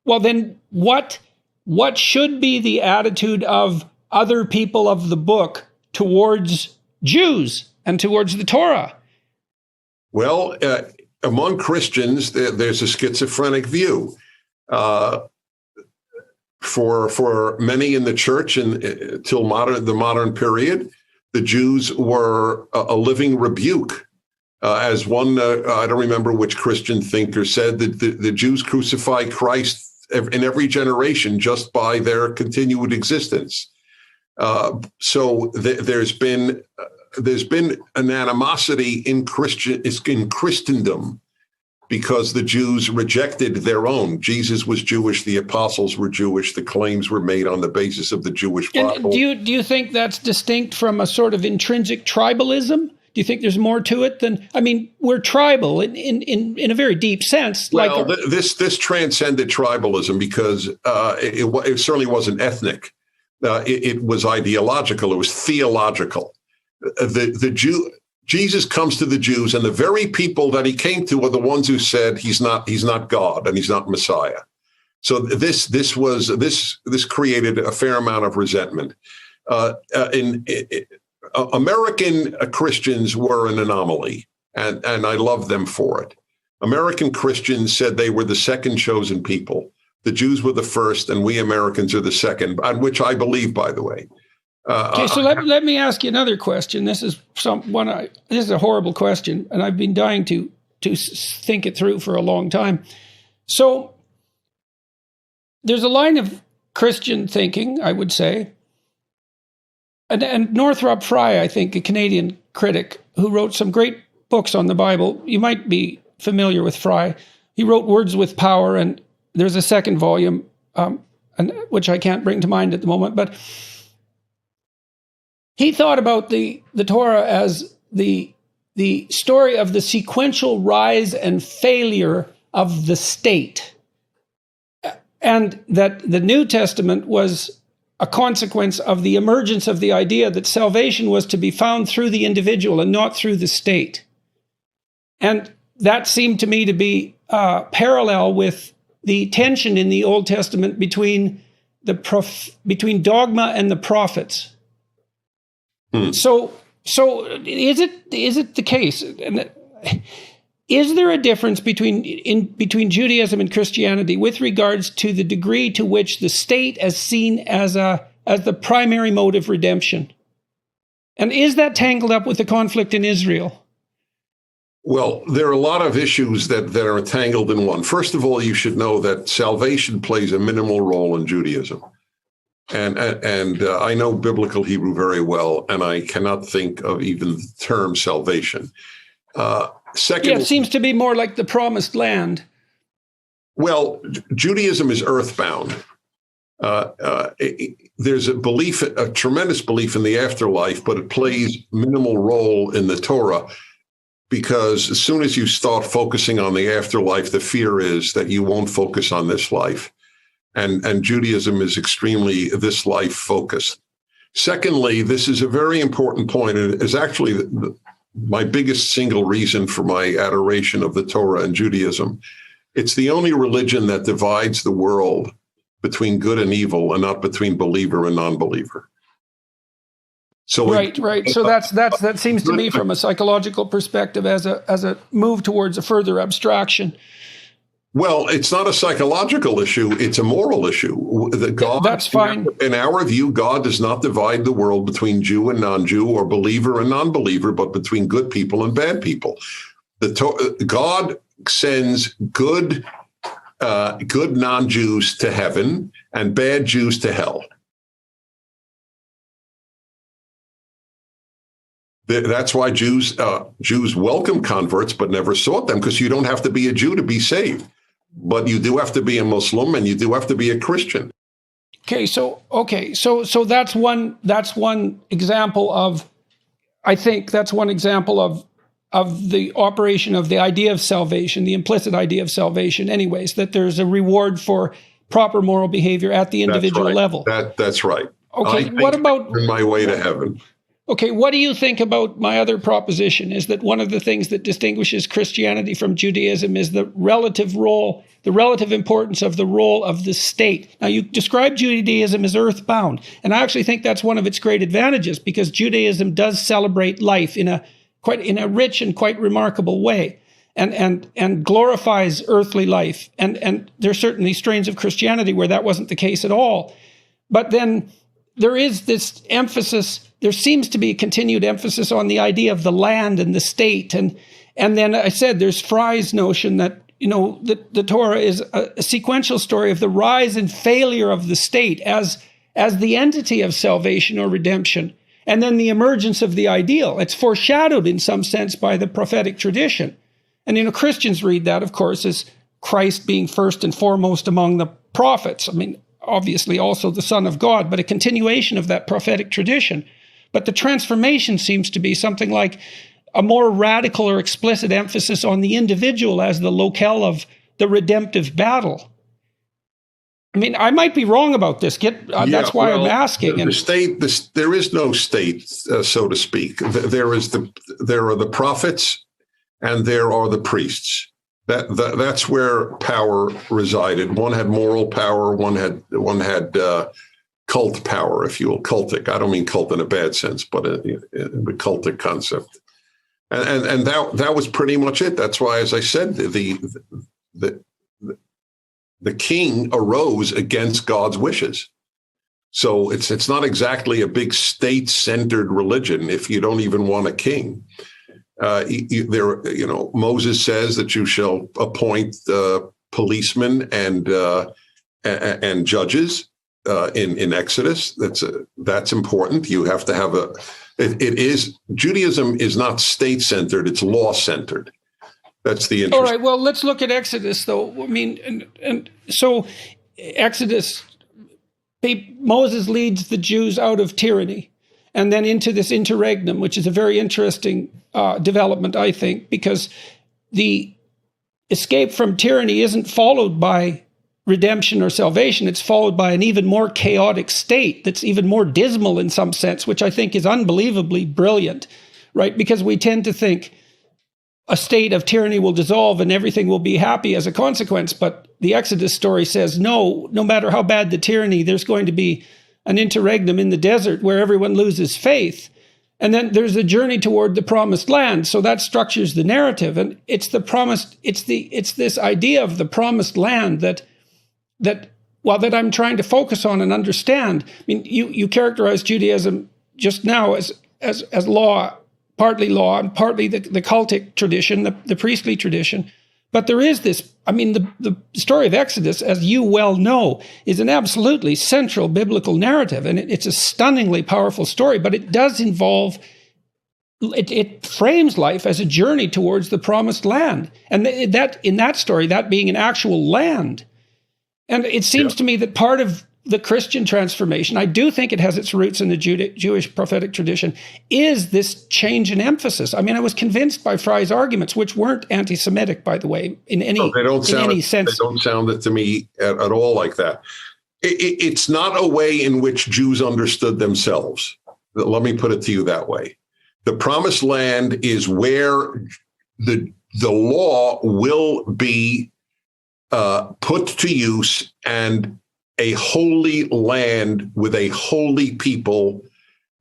well, then what should be the attitude of other people of the book towards Jews and towards the Torah? Well, among Christians, there's a schizophrenic view. For many in the church until the modern period, the Jews were a living rebuke. As one, I don't remember which Christian thinker said, that the Jews crucify Christ in every generation just by their continued existence. So there's been an animosity in Christendom because the Jews rejected their own. Jesus was Jewish, the apostles were Jewish, the claims were made on the basis of the Jewish Bible. Do you think that's distinct from a sort of intrinsic tribalism? Do you think there's more to it than, we're tribal in a very deep sense. Well, this transcended tribalism because it certainly wasn't ethnic. It was ideological. It was theological. Jesus comes to the Jews, and the very people that he came to are the ones who said he's not God and he's not Messiah. So this created a fair amount of resentment. American Christians were an anomaly, and I love them for it. American Christians said they were the second chosen people. The Jews were the first, and we Americans are the second, on which I believe, by the way. Okay, so let me ask you another question. This is this is a horrible question, and I've been dying to think it through for a long time. So there's a line of Christian thinking, I would say, and Northrop Frye, I think, a Canadian critic who wrote some great books on the Bible. You might be familiar with Frye. He wrote Words with Power, and there's a second volume, which I can't bring to mind at the moment, but he thought about the Torah as the story of the sequential rise and failure of the state, and that the New Testament was a consequence of the emergence of the idea that salvation was to be found through the individual and not through the state. And that seemed to me to be parallel with the tension in the Old Testament between dogma and the prophets. So is it the case? Is there a difference between Judaism and Christianity with regards to the degree to which the state is seen as the primary mode of redemption? And is that tangled up with the conflict in Israel? Well, there are a lot of issues that are entangled in one. First of all, you should know that salvation plays a minimal role in Judaism. And I know biblical Hebrew very well, and I cannot think of even the term salvation. Second, it seems to be more like the promised land. Well, Judaism is earthbound. There's a tremendous belief in the afterlife, but it plays minimal role in the Torah, because as soon as you start focusing on the afterlife, the fear is that you won't focus on this life. And Judaism is extremely this life focused. Secondly, this is a very important point, and is actually my biggest single reason for my adoration of the Torah and Judaism. It's the only religion that divides the world between good and evil, and not between believer and non-believer. So right. So that seems to me, from a psychological perspective, as a move towards a further abstraction. Well, it's not a psychological issue. It's a moral issue. That's fine. In our view, God does not divide the world between Jew and non-Jew, or believer and non-believer, but between good people and bad people. God sends good non-Jews to heaven and bad Jews to hell. That's why Jews welcome converts but never sought them, because you don't have to be a Jew to be saved. But you do have to be a Muslim, and you do have to be a Christian. So that's one example of, I think that's one example of the operation of the idea of salvation, the implicit idea of salvation, anyways, that there's a reward for proper moral behavior at the individual level. That's right. Okay, what about in my way to heaven? Okay, what do you think about my other proposition, is that one of the things that distinguishes Christianity from Judaism is the relative role, the relative importance of the role of the state. Now, you describe Judaism as earthbound, and I actually think that's one of its great advantages, because Judaism does celebrate life in a rich and quite remarkable way, and glorifies earthly life. And there's certainly strains of Christianity where that wasn't the case at all. But then there is this emphasis. There seems to be a continued emphasis on the idea of the land and the state. And then I said there's Frye's notion that, the Torah is a sequential story of the rise and failure of the state as the entity of salvation or redemption, and then the emergence of the ideal. It's foreshadowed in some sense by the prophetic tradition. And, Christians read that, of course, as Christ being first and foremost among the prophets. I mean, obviously also the Son of God, but a continuation of that prophetic tradition. But the transformation seems to be something like a more radical or explicit emphasis on the individual as the locale of the redemptive battle. I mean, I might be wrong about this. That's why I'm asking. There is no state, so to speak. There are the prophets, and there are the priests. That's where power resided. One had moral power. One had cult power, if you will, cultic. I don't mean cult in a bad sense, but the cultic concept. And that was pretty much it. That's why, as I said, the king arose against God's wishes. So it's not exactly a big state-centered religion if you don't even want a king. Moses says that you shall appoint policemen and judges in Exodus. That's important. You have to have Judaism is not state-centered; it's law-centered. That's the interest. All right. Well, let's look at Exodus, though. I mean, and so Exodus, Moses leads the Jews out of tyranny and then into this interregnum, which is a very interesting development, I think, because the escape from tyranny isn't followed by redemption or salvation. It's followed by an even more chaotic state that's even more dismal in some sense, which I think is unbelievably brilliant, right? Because we tend to think a state of tyranny will dissolve and everything will be happy as a consequence. But the Exodus story says, no matter how bad the tyranny, there's going to be an interregnum in the desert where everyone loses faith. And then there's a journey toward the promised land. So that structures the narrative. And it's this idea of the promised land that I'm trying to focus on and understand. I mean, you characterize Judaism just now as law, partly law and partly the cultic tradition, the priestly tradition. But there is this, I mean, the story of Exodus, as you well know, is an absolutely central biblical narrative. And it's a stunningly powerful story, but it does involve, it frames life as a journey towards the promised land. And that in that story, that being an actual land. And it seems to me that part of the Christian transformation, I do think it has its roots in the Jewish prophetic tradition, is this change in emphasis. I mean, I was convinced by Fry's arguments, which weren't anti-Semitic, by the way, in any sense. They don't sound it to me at all like that. It's not a way in which Jews understood themselves. Let me put it to you that way. The promised land is where the law will be put to use, and a holy land with a holy people.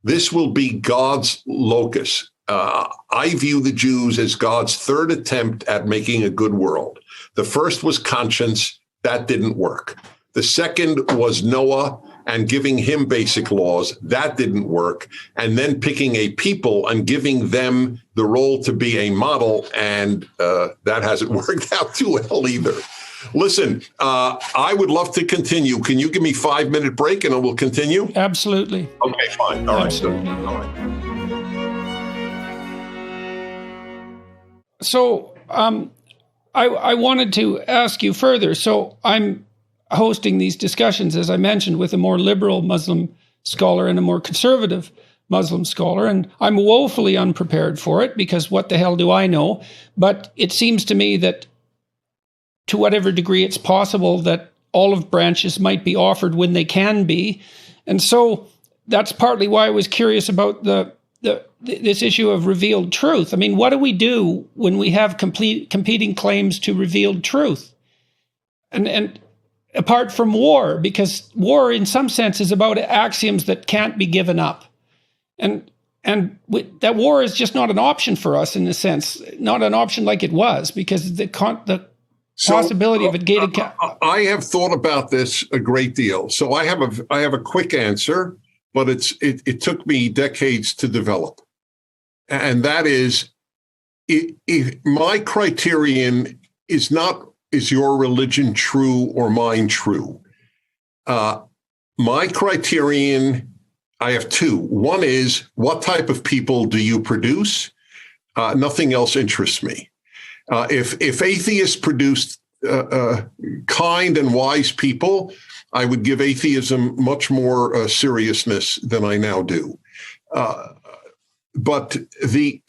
This will be God's locus. I view the Jews as God's third attempt at making a good world. The first was conscience. That didn't work. The second was Noah and giving him basic laws. That didn't work. And then picking a people and giving them the role to be a model. And that hasn't worked out too well either. Listen, I would love to continue. Can you give me 5-minute break and we'll continue? Absolutely. Okay, fine. All right. Absolutely. All right. So I wanted to ask you further. So I'm hosting these discussions, as I mentioned, with a more liberal Muslim scholar and a more conservative Muslim scholar, and I'm woefully unprepared for it because what the hell do I know? But it seems to me that to whatever degree it's possible that olive branches might be offered when they can be. And so that's partly why I was curious about this issue of revealed truth. I mean, what do we do when we have competing claims to revealed truth? And apart from war, because war in some sense is about axioms that can't be given up. And that war is just not an option for us in a sense, not an option like it was, because the possibility of a gated. I have thought about this a great deal. So I have a quick answer, but it took me decades to develop, and that is, if my criterion is not is your religion true or mine true. My criterion, I have two. One is, what type of people do you produce? Nothing else interests me. If atheists produced kind and wise people, I would give atheism much more seriousness than I now do.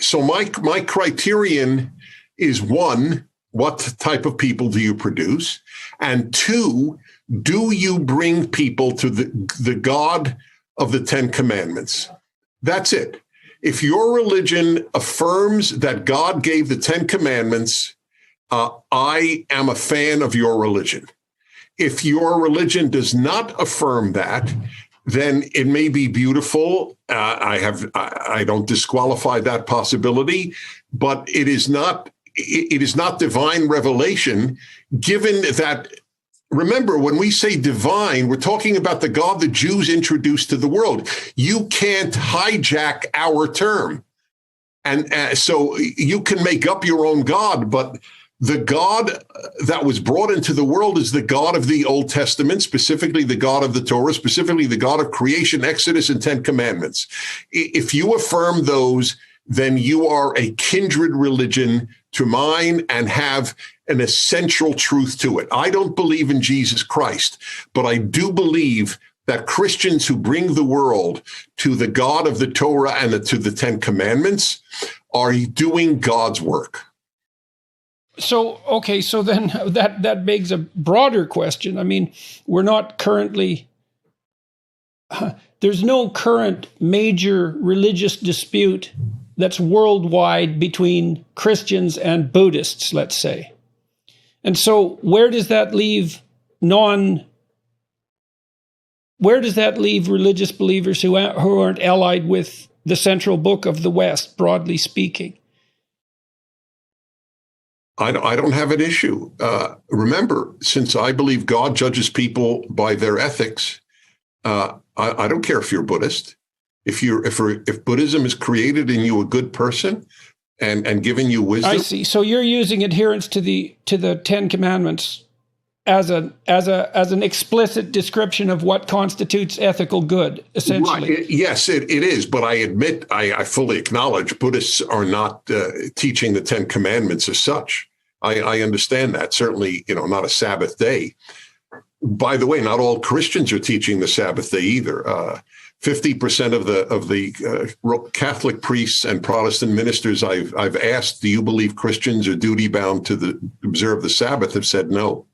So my criterion is, one, what type of people do you produce? And two, do you bring people to the God of the Ten Commandments? That's it. If your religion affirms that God gave the Ten Commandments, I am a fan of your religion. If your religion does not affirm that, then it may be beautiful. I don't disqualify that possibility, but it is not divine revelation, given that remember, when we say divine, we're talking about the God the Jews introduced to the world. You can't hijack our term. And so you can make up your own God, but the God that was brought into the world is the God of the Old Testament, specifically the God of the Torah, specifically the God of creation, Exodus, and 10 Commandments. If you affirm those, then you are a kindred religion to mine and have an essential truth to it. I don't believe in Jesus Christ, but I do believe that Christians who bring the world to the God of the Torah and to the 10 Commandments are doing God's work. So, okay, so then that begs a broader question. I mean, we're not currently, there's no current major religious dispute that's worldwide between Christians and Buddhists, let's say. And so where does that leave religious believers who aren't allied with the central book of the West, broadly speaking? I don't have an issue. Remember, since I believe God judges people by their ethics, I don't care if you're Buddhist. If Buddhism has created in you a good person and given you wisdom. I see. So you're using adherence to the 10 Commandments as an explicit description of what constitutes ethical good, essentially. Right. Yes, it is. But I admit, I fully acknowledge Buddhists are not teaching the 10 Commandments as such. I understand that. Certainly, not a Sabbath day. By the way, not all Christians are teaching the Sabbath day either. 50% of the Catholic priests and Protestant ministers I've asked, do you believe Christians are duty bound to observe the Sabbath, have said no.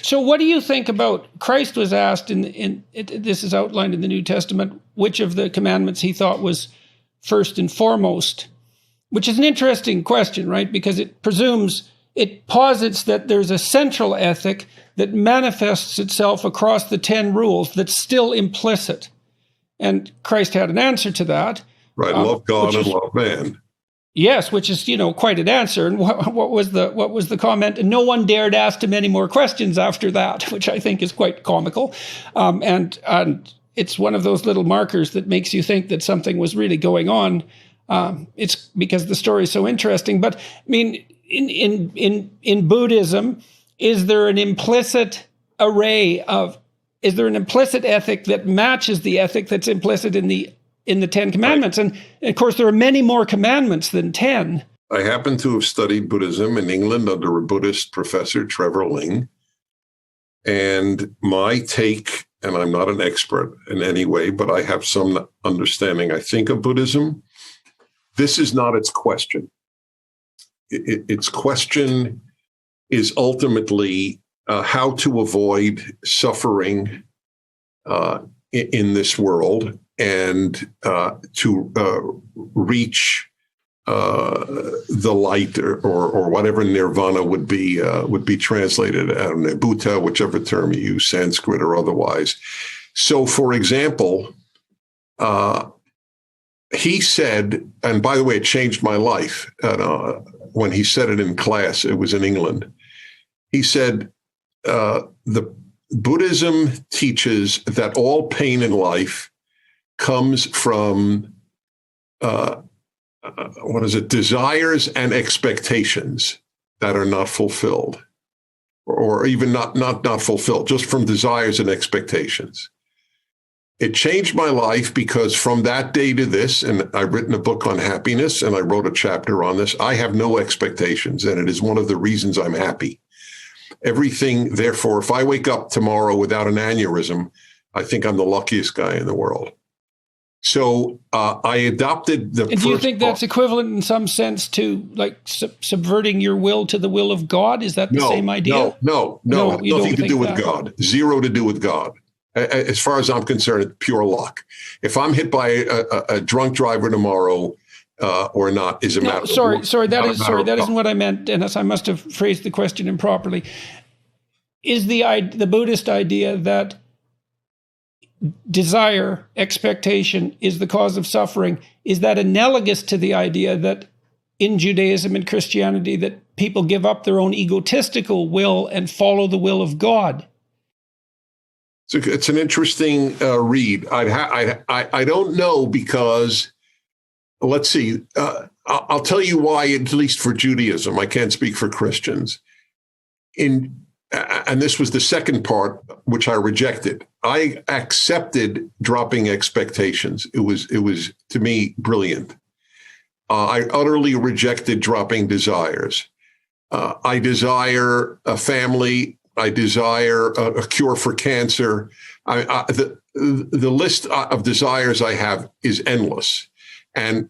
So what do you think about, Christ was asked, this is outlined in the New Testament, which of the commandments he thought was first and foremost, which is an interesting question, right? Because it posits that there's a central ethic that manifests itself across the 10 rules that's still implicit. And Christ had an answer to that. Right, love God and love man. Yes, which is, quite an answer. And what was the comment? And no one dared ask him any more questions after that, which I think is quite comical. And it's one of those little markers that makes you think that something was really going on. It's because the story is so interesting. But I mean, in Buddhism, is there an implicit ethic that matches the ethic that's implicit in the 10 Commandments? Right. And of course, there are many more commandments than 10. I happen to have studied Buddhism in England under a Buddhist professor, Trevor Ling. And my take, and I'm not an expert in any way, but I have some understanding, I think, of Buddhism. This is not its question. Its question is ultimately how to avoid suffering in this world and to reach the light or whatever nirvana would be translated as Buddha, whichever term you use, Sanskrit or otherwise. So, for example, he said, and by the way, it changed my life. When he said it in class, it was in England. He said, the Buddhism teaches that all pain in life comes from desires and expectations that are not fulfilled, or even not fulfilled, just from desires and expectations. It changed my life because from that day to this, and I've written a book on happiness and I wrote a chapter on this, I have no expectations, and it is one of the reasons I'm happy. Everything, therefore, if I wake up tomorrow without an aneurysm, I think I'm the luckiest guy in the world. So I adopted the. And do you think that's equivalent in some sense to like subverting your will to the will of God? Is that the same idea? No, nothing to do with God. Zero to do with God. As far as I'm concerned, it's pure luck. If I'm hit by a drunk driver tomorrow or not is a matter of. That isn't what I meant, Dennis. I must have phrased the question improperly. Is the Buddhist idea that desire, expectation is the cause of suffering, is that analogous to the idea that in Judaism and Christianity that people give up their own egotistical will and follow the will of God? It's an interesting read. I don't know because, let's see, I'll tell you why, at least for Judaism. I can't speak for Christians. And this was the second part, which I rejected. I accepted dropping expectations. It was to me brilliant. I utterly rejected dropping desires. I desire a family. I desire a cure for cancer. The list of desires I have is endless. And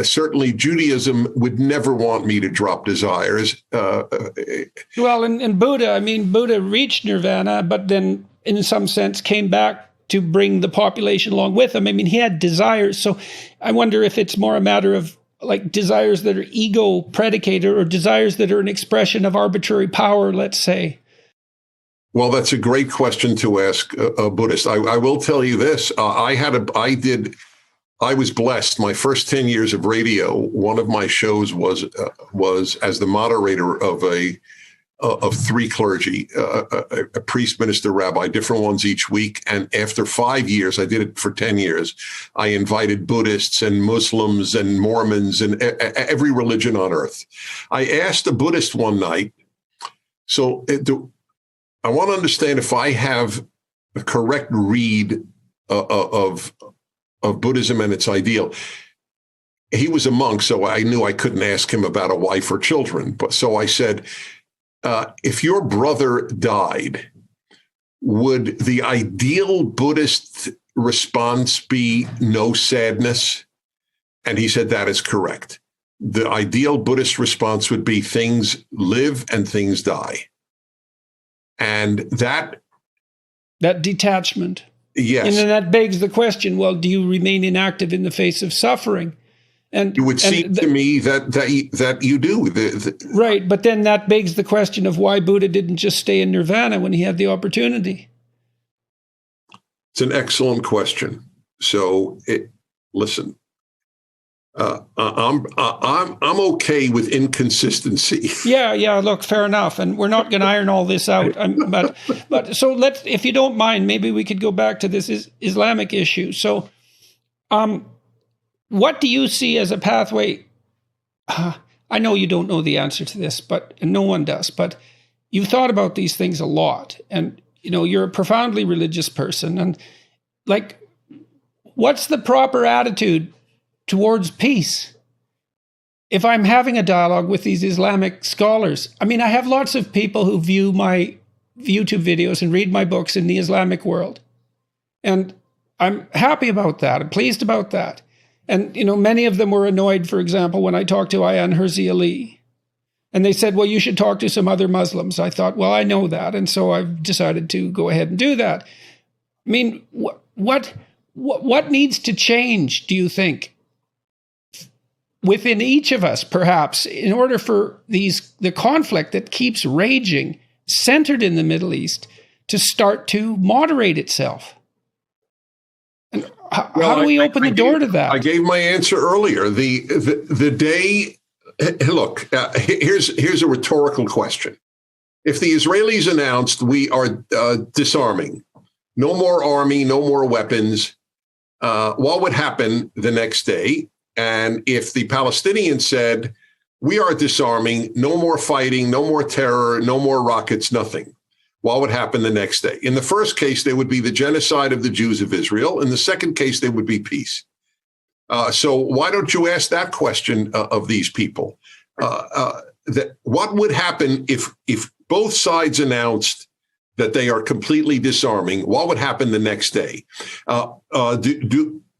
certainly Judaism would never want me to drop desires. Well, and Buddha, Buddha reached nirvana, but then in some sense came back to bring the population along with him. He had desires. So I wonder if it's more a matter of like desires that are ego predicated or desires that are an expression of arbitrary power, let's say. Well, that's a great question to ask a Buddhist. I will tell you this. I was blessed. My first 10 years of radio, one of my shows was as the moderator of three clergy, a priest, minister, rabbi, different ones each week. And after 5 years, I did it for 10 years. I invited Buddhists and Muslims and Mormons and every religion on earth. I asked a Buddhist one night, I want to understand if I have a correct read of Buddhism and its ideal. He was a monk, so I knew I couldn't ask him about a wife or children. But so I said, if your brother died, would the ideal Buddhist response be no sadness? And he said, that is correct. The ideal Buddhist response would be things live and things die. And that detachment. Yes. And then that begs the question, well, do you remain inactive in the face of suffering? And it would seem to me that you do. Right. But then that begs the question of why Buddha didn't just stay in nirvana when he had the opportunity. It's an excellent question. So listen, I'm okay with inconsistency. Yeah. Look, fair enough, and we're not going to iron all this out. But so let's, if you don't mind, maybe we could go back to this Islamic issue. So, what do you see as a pathway? I know you don't know the answer to this, and no one does. But you've thought about these things a lot, and you're a profoundly religious person, and like, what's the proper attitude towards peace? If I'm having a dialogue with these Islamic scholars, I have lots of people who view my YouTube videos and read my books in the Islamic world. And I'm happy about that. I'm pleased about that. And, many of them were annoyed, for example, when I talked to Ayaan Hirsi Ali. And they said, well, you should talk to some other Muslims. I thought, well, I know that. And so I've decided to go ahead and do that. What needs to change, do you think, within each of us, perhaps, in order for the conflict that keeps raging, centered in the Middle East, to start to moderate itself? And how do we open the door to that? I gave my answer earlier. The day, look, here's a rhetorical question. If the Israelis announced we are disarming, no more army, no more weapons, what would happen the next day? And if the Palestinians said, we are disarming, no more fighting, no more terror, no more rockets, nothing, what would happen the next day? In the first case, there would be the genocide of the Jews of Israel. In the second case, there would be peace. So why don't you ask that question of these people? What would happen if both sides announced that they are completely disarming? What would happen the next day?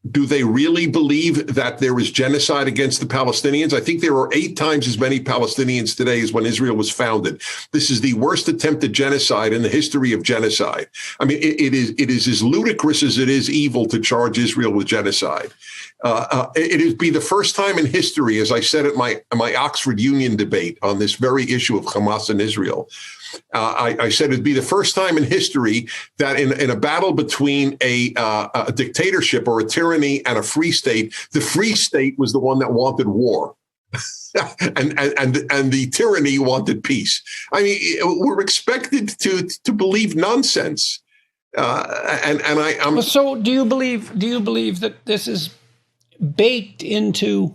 Do they really believe that there is genocide against the Palestinians? I think there are 8 times as many Palestinians today as when Israel was founded. This is the worst attempted genocide in the history of genocide. It is as ludicrous as it is evil to charge Israel with genocide. It would be the first time in history, as I said at my Oxford Union debate on this very issue of Hamas and Israel, I said it'd be the first time in history that in a battle between a dictatorship or a tyranny and a free state, the free state was the one that wanted war. and the tyranny wanted peace. We're expected to believe nonsense. I'm So do you believe that this is baked into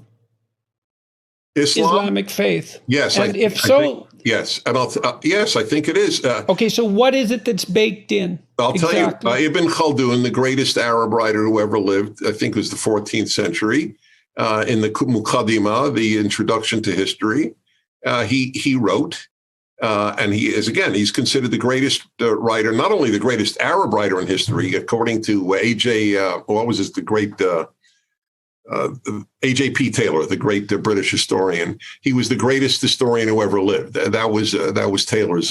Islamic faith? Yes, and if so, yes, and yes, I think it is. Okay, so what is it that's baked in? I'll exactly? tell you, Ibn Khaldun, the greatest Arab writer who ever lived, I think it was the 14th century, in the Muqaddimah, the introduction to history, he wrote, and he's considered the greatest writer, not only the greatest Arab writer in history, according to the great A.J.P. Taylor, the great British historian. He was the greatest historian who ever lived. That was Taylor's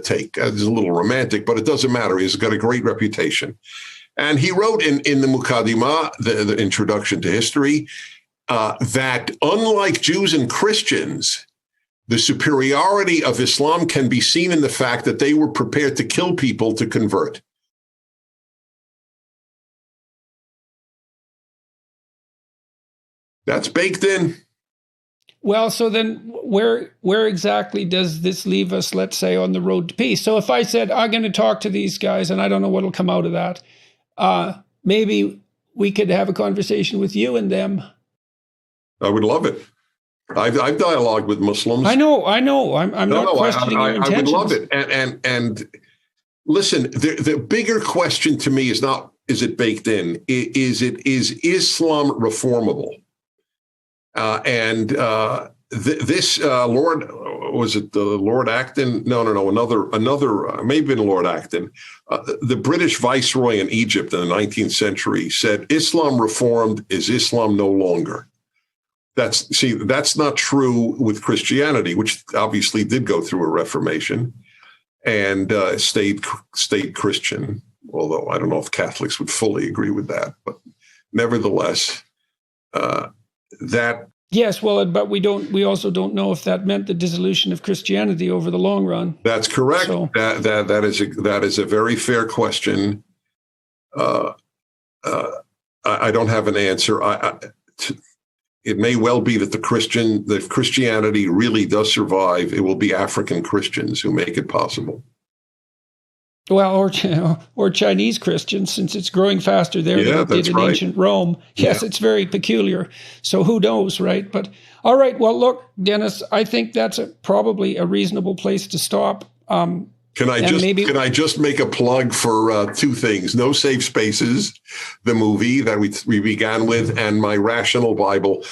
take. It's a little romantic, but it doesn't matter. He's got a great reputation. And he wrote in the Muqaddimah, the introduction to history, that unlike Jews and Christians, the superiority of Islam can be seen in the fact that they were prepared to kill people to convert. That's baked in. Well, so then where exactly does this leave us, let's say, on the road to peace? So if I said, I'm going to talk to these guys, and I don't know what will come out of that, maybe we could have a conversation with you and them. I would love it. I've dialogued with Muslims. I know. I'm not questioning your intentions. I would love it. And listen, the bigger question to me is not, is it baked in? Is Islam reformable? This Lord, was it the Lord Acton? No, another, maybe been Lord Acton. The British viceroy in Egypt in the 19th century said, Islam reformed is Islam no longer. That's not true with Christianity, which obviously did go through a reformation and stayed Christian. Although I don't know if Catholics would fully agree with that, but nevertheless, that. Yes, well, but we also don't know if that meant the dissolution of Christianity over the long run. That's correct. So, that is a very fair question. I don't have an answer. It may well be that if Christianity really does survive, it will be African Christians who make it possible. Well, or Chinese Christians, since it's growing faster there than it did in ancient Rome. Yes, It's very peculiar. So who knows, right? But all right. Well, look, Dennis, I think that's probably a reasonable place to stop. Can I just make a plug for two things? No Safe Spaces, the movie that we began with, and my Rational Bible,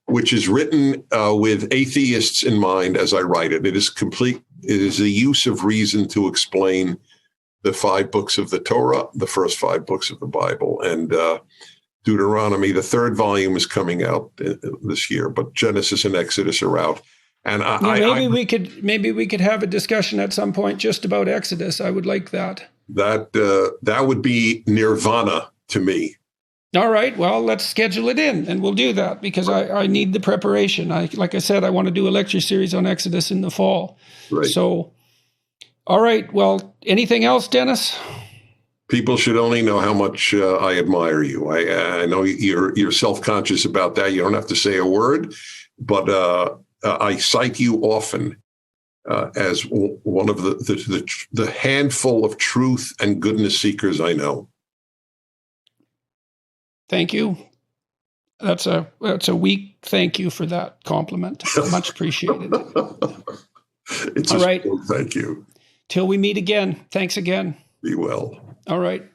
which is written with atheists in mind as I write it. It is complete. It is the use of reason to explain the 5 books of the Torah, the first 5 books of the Bible, and Deuteronomy. The 3rd volume is coming out this year, but Genesis and Exodus are out. And maybe we could have a discussion at some point just about Exodus. I would like that. That would be nirvana to me. All right. Well, let's schedule it in, and we'll do that because I need the preparation. Like I said, I want to do a lecture series on Exodus in the fall. Right. So, all right. Well, anything else, Dennis? People should only know how much I admire you. I know you're self-conscious about that. You don't have to say a word, but I cite you often as one of the handful of truth and goodness seekers I know. Thank you. That's a weak thank you for that compliment. Much appreciated. All right. Thank you. Till we meet again. Thanks again. Be well. All right.